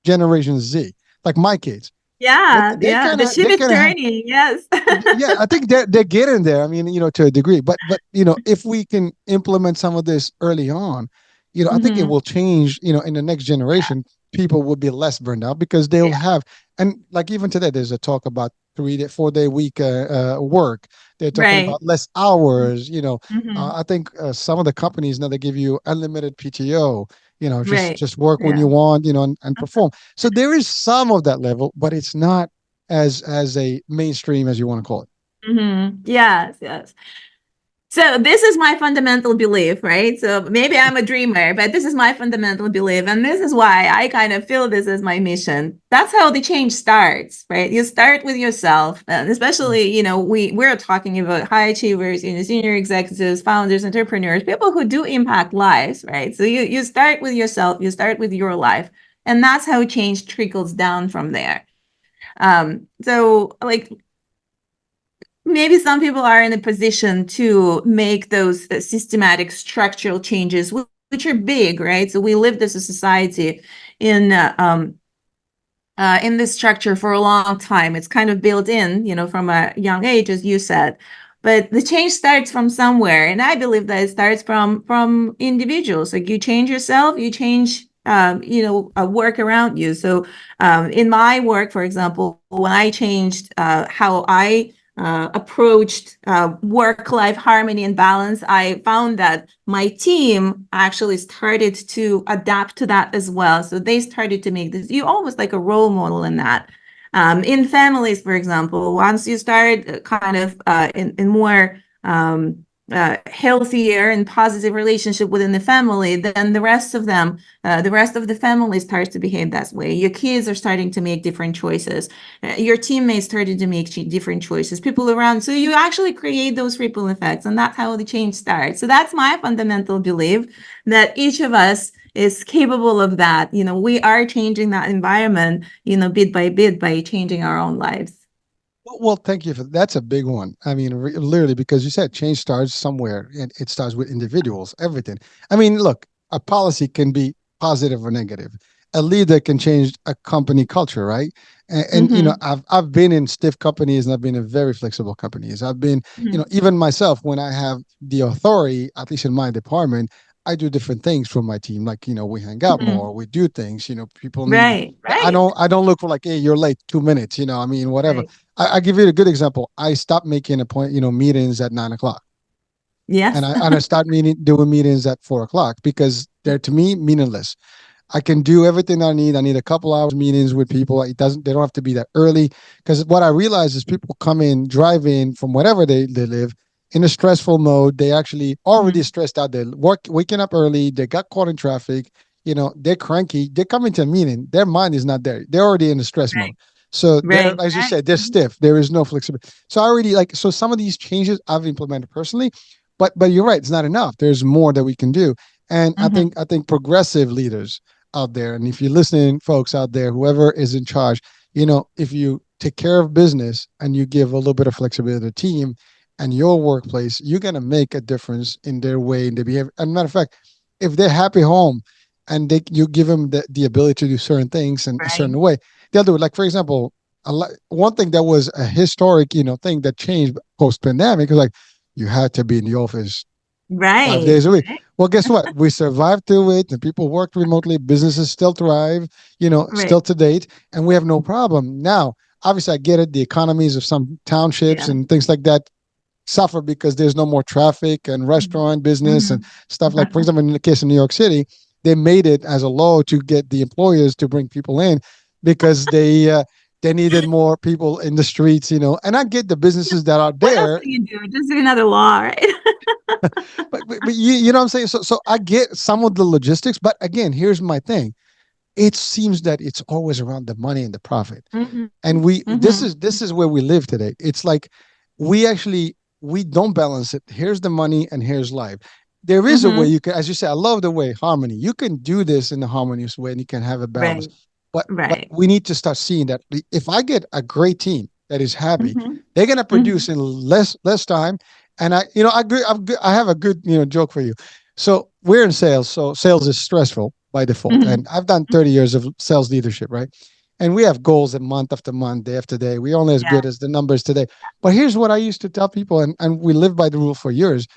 A: generation Z, like my kids.
B: Yeah, yeah. The ship
A: they
B: is
A: kind of have.
B: turning. Yes.
A: Yeah, I think they're getting there. I mean, to a degree, but if we can implement some of this early on, I think it
B: Hmm.
A: will change. In the next
B: Yeah.
A: generation, people will be less burned out because they'll
B: Yeah.
A: have. And like even today, there's a talk about 3 day, 4 day week work. They're talking
B: Right.
A: about less hours.
B: Hmm.
A: I think some of the companies now they give you unlimited PTO. Just
B: Right.
A: just work when
B: Yeah.
A: you want. And perform. So there is some of that level, but it's not as a mainstream as you want to call it.
B: Yes, yes. So this is my fundamental belief, right? So maybe I'm a dreamer, but this is my fundamental belief. And this is why I kind of feel this as my mission. That's how the change starts, right? You start with yourself. And especially, we're talking about high achievers, senior executives, founders, entrepreneurs, people who do impact lives, right? So you start with yourself, you start with your life. And that's how change trickles down from there. So like maybe some people are in a position to make those systematic structural changes, which are big, right? So we lived as a society in in this structure for a long time. It's kind of built in, from a young age, as you said. But the change starts from somewhere, and I believe that it starts from individuals. Like you change yourself, you change, a work around you. So, in my work, for example, when I changed how I approached work-life harmony and balance, I found that my team actually started to adapt to that as well. So they started to make this, you almost like a role model in that. In families, for example, once you start kind of in more healthier and positive relationship within the family, then the rest of the family starts to behave that way. Your kids are starting to make different choices. Your teammates started to make different choices. People around, so you actually create those ripple effects, and that's how the change starts. So that's my fundamental belief that each of us is capable of that. We are changing that environment, bit by bit by changing our own lives.
A: Well, thank you for that's a big one. I mean, literally, because you said change starts somewhere, and it starts with individuals. Everything. I mean, look, a policy can be positive or negative. A leader can change a company culture, right? And
B: Mm-hmm.
A: I've been in stiff companies and I've been in very flexible companies. I've been,
B: Mm-hmm.
A: even myself when I have the authority, at least in my department, I do different things for my team. Like, we hang out
B: Mm-hmm.
A: more, we do things. People need.
B: Right,
A: I
B: right,
A: don't look for like, hey, you're late 2 minutes. I mean, whatever.
B: right.
A: I give you a good example. I stopped making meetings at 9 o'clock, and
B: Yes.
A: I start doing meetings at 4 o'clock because they're to me meaningless. I can do everything I need. I need a couple hours meetings with people. They don't have to be that early because what I realize is people come in, drive in from whatever they live in a stressful mode. They actually already
B: Mhm.
A: stressed out. They're waking up early. They got caught in traffic. They're cranky. They come into a meeting. Their mind is not there. They're already in the stress mode.
B: Right,
A: So they're,
B: right,
A: as you
B: right.
A: said, they're
B: Mhm.
A: stiff. There is no flexibility. So I already so some of these changes I've implemented personally, but you're right. It's not enough. There's more that we can do. And I think
B: Mhm.
A: I think progressive leaders out there. And if you're listening, folks out there, whoever is in charge, if you take care of business and you give a little bit of flexibility to the team and your workplace, you're going to make a difference in their way, in their behavior. And matter of fact, if they're happy home and you give them the ability to do certain things in a
B: Right,
A: certain way, they'll do it. Like, for example, one thing that was a historic, thing that changed post pandemic is like you had to be in the office five
B: right,
A: days a week.
B: right,
A: Well, guess what? We survived through it, and people worked remotely. Businesses still thrive,
B: right.
A: still to date, and we have no problem. Now, obviously, I get it. The economies of some townships
B: Yeah.
A: and things like that suffer because there's no more traffic and
B: Mhm.
A: restaurant business and
B: Mhm.
A: stuff like, for example, in the case of New York City, they made it as a law to get the employers to bring people in because they needed more people in the streets, And I get the businesses that are
B: What else
A: there,
B: can you do? Just do another law, right?
A: but you know what I'm saying. So I get some of the logistics, but again, here's my thing. It seems that it's always around the money and the profit,
B: Mhm.
A: and we this
B: Mhm.
A: is this is where we live today. It's like we don't balance it. Here's the money and here's life. There is a way
B: Mhm.
A: you can, as you say, I love the way harmony. You can do this in a harmonious way and you can have a balance.
B: Right,
A: But
B: right.
A: we need to start seeing that if I get a great team that is happy,
B: Mhm.
A: they're gonna produce
B: Mhm.
A: in less time. And I have a good joke for you. So we're in sales, so sales is stressful by default.
B: Mhm.
A: And I've done 30 years of sales leadership, right? And we have goals at month after month, day after day. We're only as
B: Yeah.
A: good as the numbers today. But here's what I used to tell people, and we live by the rule for years.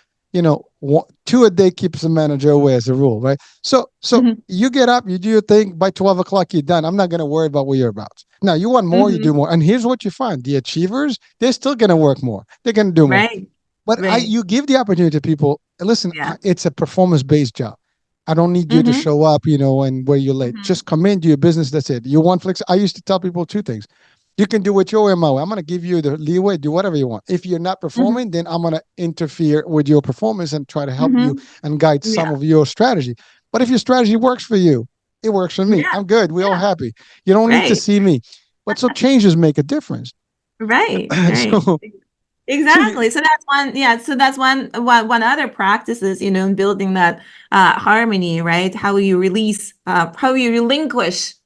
A: Two a day keeps the manager away as a rule, right? So
B: Hmm.
A: you get up, you do your thing. By 12 o'clock, you're done. I'm not going to worry about what you're about. Now, you want more, you do
B: Hmm.
A: more. And here's what you find: the achievers, they're still going to work more. They're going to do more.
B: Right.
A: But
B: Right.
A: you give the opportunity to people. Listen,
B: Yeah.
A: it's a performance based job. I don't need you to
B: Hmm.
A: show up, and where you're late.
B: Hmm.
A: Just come in, do your business. That's it. You want flex? I used to tell people two things: you can do it your way, my way. I'm going to give you the leeway. Do whatever you want. If you're not
B: Hmm.
A: performing, then I'm going to interfere with your performance and try to help you
B: Hmm.
A: and guide some
B: Yeah.
A: of your strategy. But if your strategy works for you, it works for me.
B: Yeah.
A: I'm good. We're all
B: Yeah.
A: happy. You don't need to
B: Right.
A: see me. But so changes make a difference.
B: Right. Right.
A: so so you,
B: Exactly. So that's one, yeah. So that's one other practices, in building that harmony, right? How you relinquish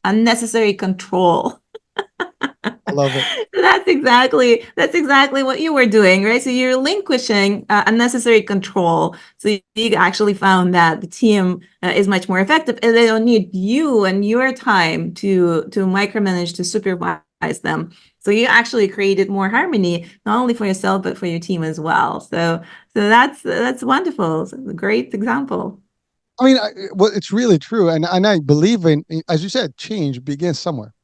B: unnecessary control.
A: I love it.
B: That's exactly what you were doing, right? So you're relinquishing unnecessary control. So you actually found that the team is much more effective, and they don't need you and your time to micromanage, to supervise them. So you actually created more harmony, not only for yourself but for your team as well. So that's wonderful. It's a great example.
A: I mean, well, it's really true, and I believe as you said, change begins somewhere.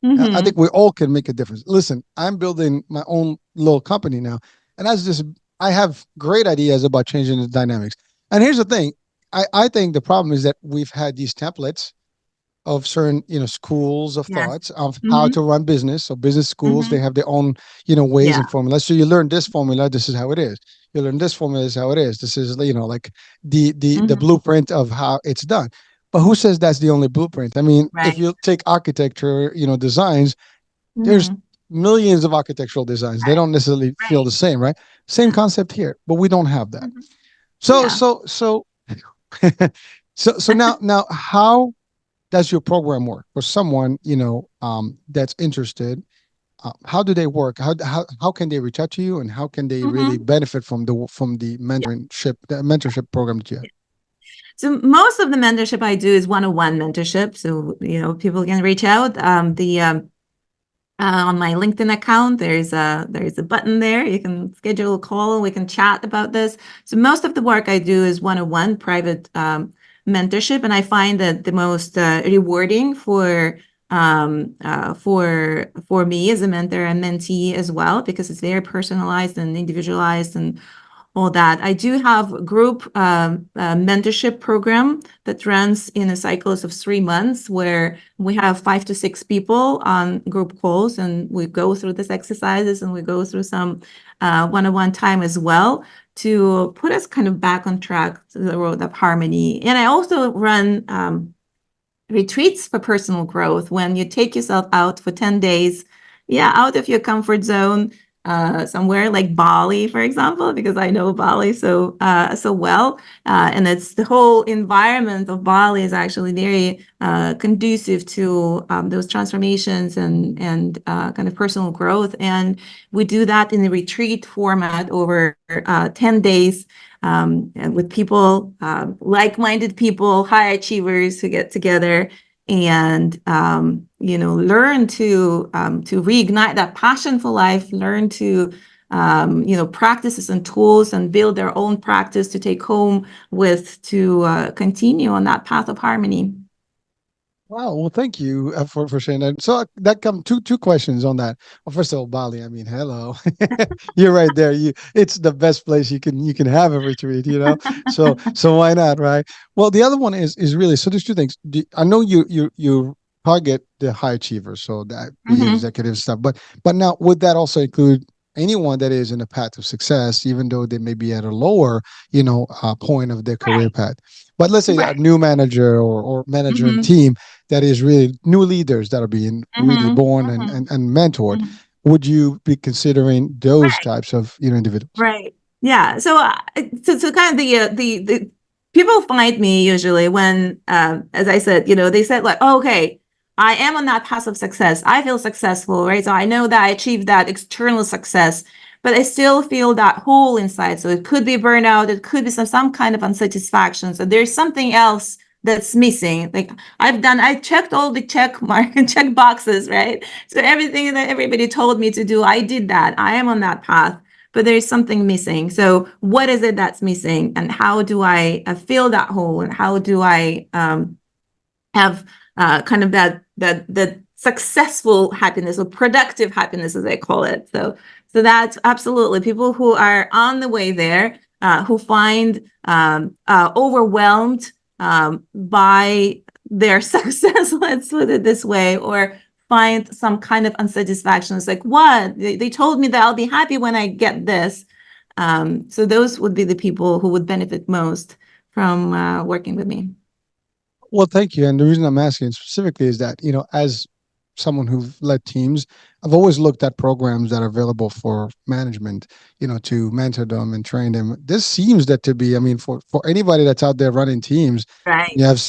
A: I think
B: Mm-hmm.
A: we all can make a difference. Listen, I'm building my own little company now, and I have great ideas about changing the dynamics. And here's the thing: I think the problem is that we've had these templates of certain schools of
B: Yes.
A: thoughts of how
B: Mm-hmm.
A: to run business. So business schools, they
B: Mm-hmm.
A: have their own ways and
B: Yeah.
A: formulas. So you learn this formula, this is how it is. You learn this formula, this is how it is. This is like the
B: Mm-hmm.
A: blueprint of how it's done. But who says that's the only blueprint? I mean, if
B: Right.
A: you take architecture, designs, there's
B: Mm-hmm.
A: millions of architectural designs. They don't necessarily feel
B: Right.
A: the same, right? Same concept here, but we don't have that.
B: Mhm.
A: So
B: Yeah.
A: so so so now how does your program work for someone that's interested? How do they work? How can they reach out to you, and how can they really
B: Hmm.
A: benefit from the mentorship program that you have?
B: So most of the mentorship I do is one-on-one mentorship. So, people can reach out. The On my LinkedIn account, there's a button there. You can schedule a call. We can chat about this. So most of the work I do is one-on-one private mentorship, and I find that the most rewarding for me as a mentor and mentee as well, because it's very personalized and individualized and all that. I do have group mentorship program that runs in a cycles of 3 months, where we have 5 to 6 people on group calls, and we go through these exercises, and we go through some one-on-one time as well, to put us kind of back on track to the road of harmony. And I also run retreats for personal growth, when you take yourself out for 10 days, yeah, out of your comfort zone, somewhere like Bali, for example, because I know Bali so well. And it's the whole environment of Bali is actually very conducive to those transformations and kind of personal growth. And we do that in a retreat format over 10 days, and with people, like-minded people, high achievers, who get together and learn to reignite that passion for life, learn to practices and tools, and build their own practice to take home with, to continue on that path of harmony.
A: Wow. Well, thank you for sharing that. So that come two questions on that. Well, first of all, Bali. I mean, hello, you're right there. It's the best place you can have a retreat. So why not, right? Well, the other one is really, so there's two things. I know you target the high achievers, so that the
B: Hmm.
A: executive stuff. But now, would that also include anyone that is in a path of success, even though they may be at a lower point of their career
B: Right,
A: path? But let's say a
B: right.
A: new manager or manager and
B: Hmm.
A: team that is really new leaders that are being really
B: Hmm.
A: born and,
B: Hmm.
A: and, and mentored,
B: Hmm.
A: would you be considering those
B: Right.
A: types of individuals?
B: Right. Yeah. So kind of the people find me usually when, as I said, they said like, oh, okay, I am on that path of success. I feel successful, right? So I know that I achieved that external success, but I still feel that hole inside. So it could be burnout. It could be some kind of unsatisfaction. So there's something else that's missing. Like I checked all the check boxes, right? So everything that everybody told me to do, I did that. I am on that path, but there's something missing. So what is it that's missing, and how do I fill that hole, and how do I have kind of that successful happiness, or productive happiness, as I call it. So that's absolutely people who are on the way there, who find overwhelmed by their success, let's put it this way, or find some kind of unsatisfaction. It's like, what? They told me that I'll be happy when I get this. So those would be the people who would benefit most from working with me.
A: Well, thank you. And the reason I'm asking specifically is that, as someone who've led teams, I've always looked at programs that are available for management, to mentor them and train them. This seems that to be, I mean, for anybody that's out there running teams,
B: Right.
A: you have,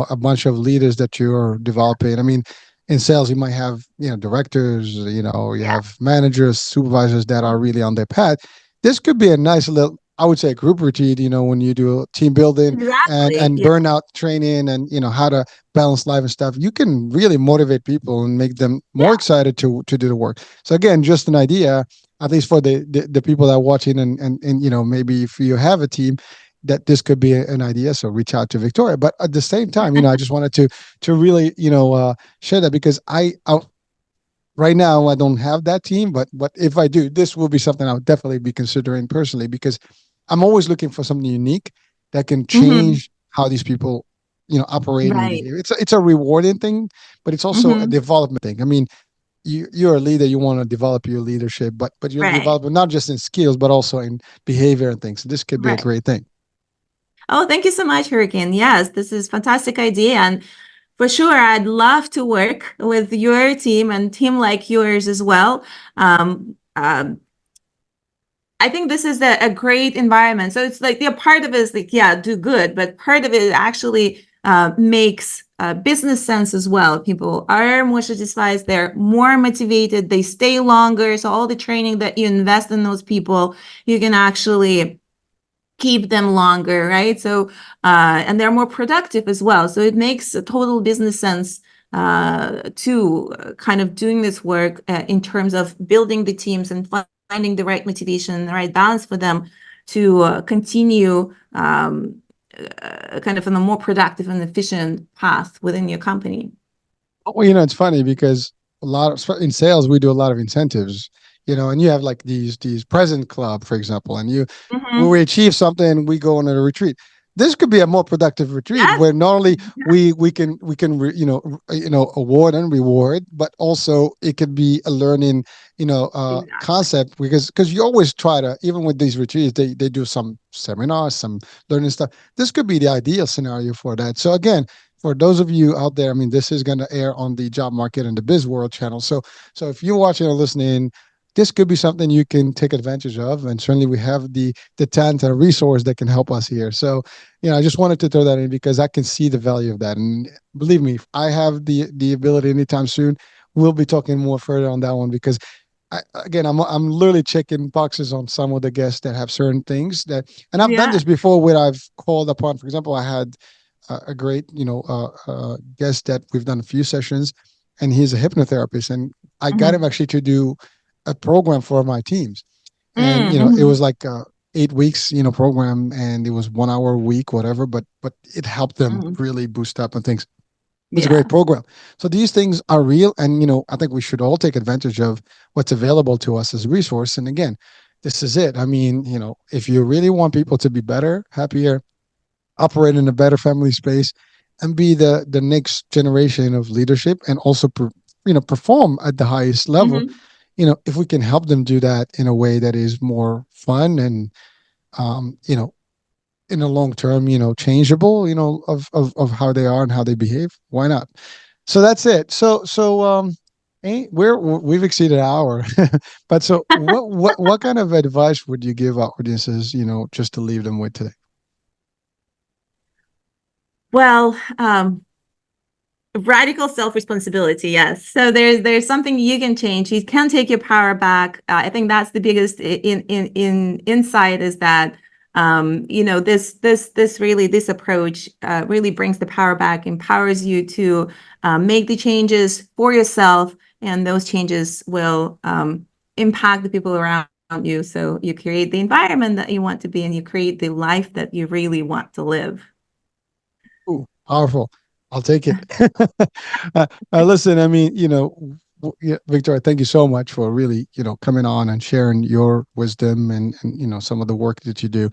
A: a bunch of leaders that you're developing. I mean, in sales, you might have, directors, you
B: Yeah.
A: have managers, supervisors that are really on their path. This could be a nice little, I would say, group routine, when you do team building and
B: Exactly.
A: and
B: Yeah.
A: burnout training, and how to balance life and stuff. You can really motivate people and make them more
B: Yeah.
A: excited to do the work. So again, just an idea, at least for the people that are watching, and maybe if you have a team, that this could be an idea. So reach out to Victoria. But at the same time, I just wanted to really share that, because I right now I don't have that team, but if I do, this will be something I would definitely be considering personally, because I'm always looking for something unique that can
B: Hmm.
A: change how these people, operate and
B: Right.
A: behave. It's a rewarding thing, but it's also a
B: Hmm.
A: development thing. I mean, you're a leader, you want to develop your leadership, but you're
B: Right.
A: developing not just in skills, but also in behavior and things. So this could be a
B: Right.
A: great thing.
B: Oh, thank you so much, Hurricane. Yes, this is fantastic idea. And for sure, I'd love to work with your team and team like yours as well. I think this is a great environment. So it's like, part of it is like, yeah, do good, but part of it actually makes business sense as well. People are more satisfied, they're more motivated, they stay longer. So all the training that you invest in those people, you can actually keep them longer, right? So and they're more productive as well. So it makes a total business sense to kind of doing this work in terms of building the teams and finding the right motivation, the right balance for them to continue kind of on a more productive and efficient path within your company.
A: Well, it's funny because a lot of in sales we do a lot of incentives, and you have like these present club, for example, and when
B: Mm-hmm.
A: we achieve something, we go on a retreat. This could be a more productive retreat
B: Yes.
A: where not only we can award and reward, but also it could be a learning
B: Exactly.
A: concept, because you always try to, even with these retreats, they do some seminars, some learning stuff. This could be the ideal scenario for that. So again, for those of you out there, I mean, this is going to air on the Job Market and the Biz World channel. So if you're watching or listening, this could be something you can take advantage of, and certainly we have the talent and resource that can help us here. So, I just wanted to throw that in because I can see the value of that, and believe me, if I have the ability anytime soon, we'll be talking more further on that one, because again, I'm literally checking boxes on some of the guests that have certain things that, and I've done
B: Yeah.
A: this before where I've called upon. For example, I had a great guest that we've done a few sessions, and he's a hypnotherapist, and I got him
B: Mm-hmm.
A: actually to do a program for my teams, and it
B: Mm-hmm.
A: was like 8 weeks program, and it was 1 hour a week, whatever, but it helped them
B: Mm-hmm.
A: really boost up and things. It's a great
B: Yeah.
A: program. So these things are real, and I think we should all take advantage of what's available to us as a resource. And again, this is it. I mean, if you really want people to be better, happier, operate in a better family space, and be the next generation of leadership, and also perform at the highest level,
B: Mm-hmm.
A: if we can help them do that in a way that is more fun and um, you know in the long term, changeable, of how they are and how they behave, why not? So that's it. So we've exceeded an hour. But so what kind of advice would you give our audiences, just to leave them with today?
B: Well, radical self-responsibility, yes. So there's something you can change. You can take your power back. I think that's the biggest in insight is that This approach really brings the power back, empowers you to make the changes for yourself, and those changes will impact the people around you. So you create the environment that you want to be, and you create the life that you really want to live.
A: Ooh, powerful. I'll take it. Listen, I mean, yeah, Victoria, thank you so much for really, coming on and sharing your wisdom and some of the work that you do.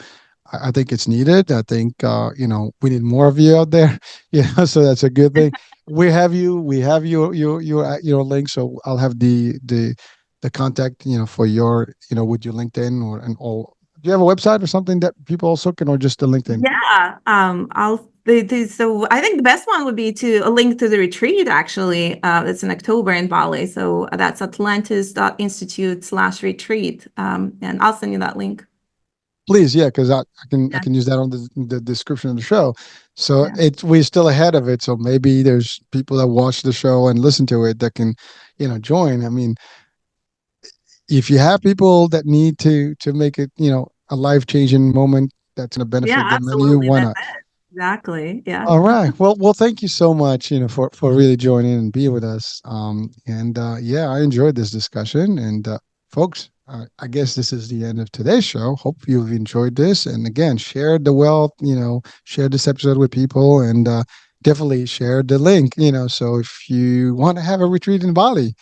A: I think it's needed. I think, we need more of you out there. So that's a good thing. We have your link. So I'll have the contact, for your, with your LinkedIn and all. Do you have a website or something that people also can, or just the LinkedIn?
B: Yeah, so I think the best one would be to a link to the retreat. Actually, it's in October in Bali. So that's atlantis.institute/retreat, and I'll send you that link.
A: Please, yeah, because I can I
B: Yeah,
A: can use that on the description of the show. So
B: yeah,
A: we're still ahead of it. So maybe there's people that watch the show and listen to it that can, join. I mean, if you have people that need to make it, a life changing moment that's going to
B: yeah,
A: benefit them and you,
B: absolutely.
A: why
B: That's
A: not?
B: it. Exactly. Yeah.
A: All right. Well, thank you so much, for really joining and being with us. And yeah, I enjoyed this discussion. And folks, I guess this is the end of today's show. Hope you've enjoyed this. And again, share the wealth. Share this episode with people, and definitely share the link. So if you want to have a retreat in Bali,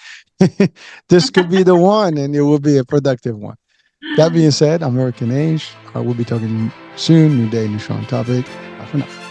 A: this could be the one, and it will be a productive one. That being said, I'm American Age. We'll be talking soon. New day, new show on topic. Bye for now.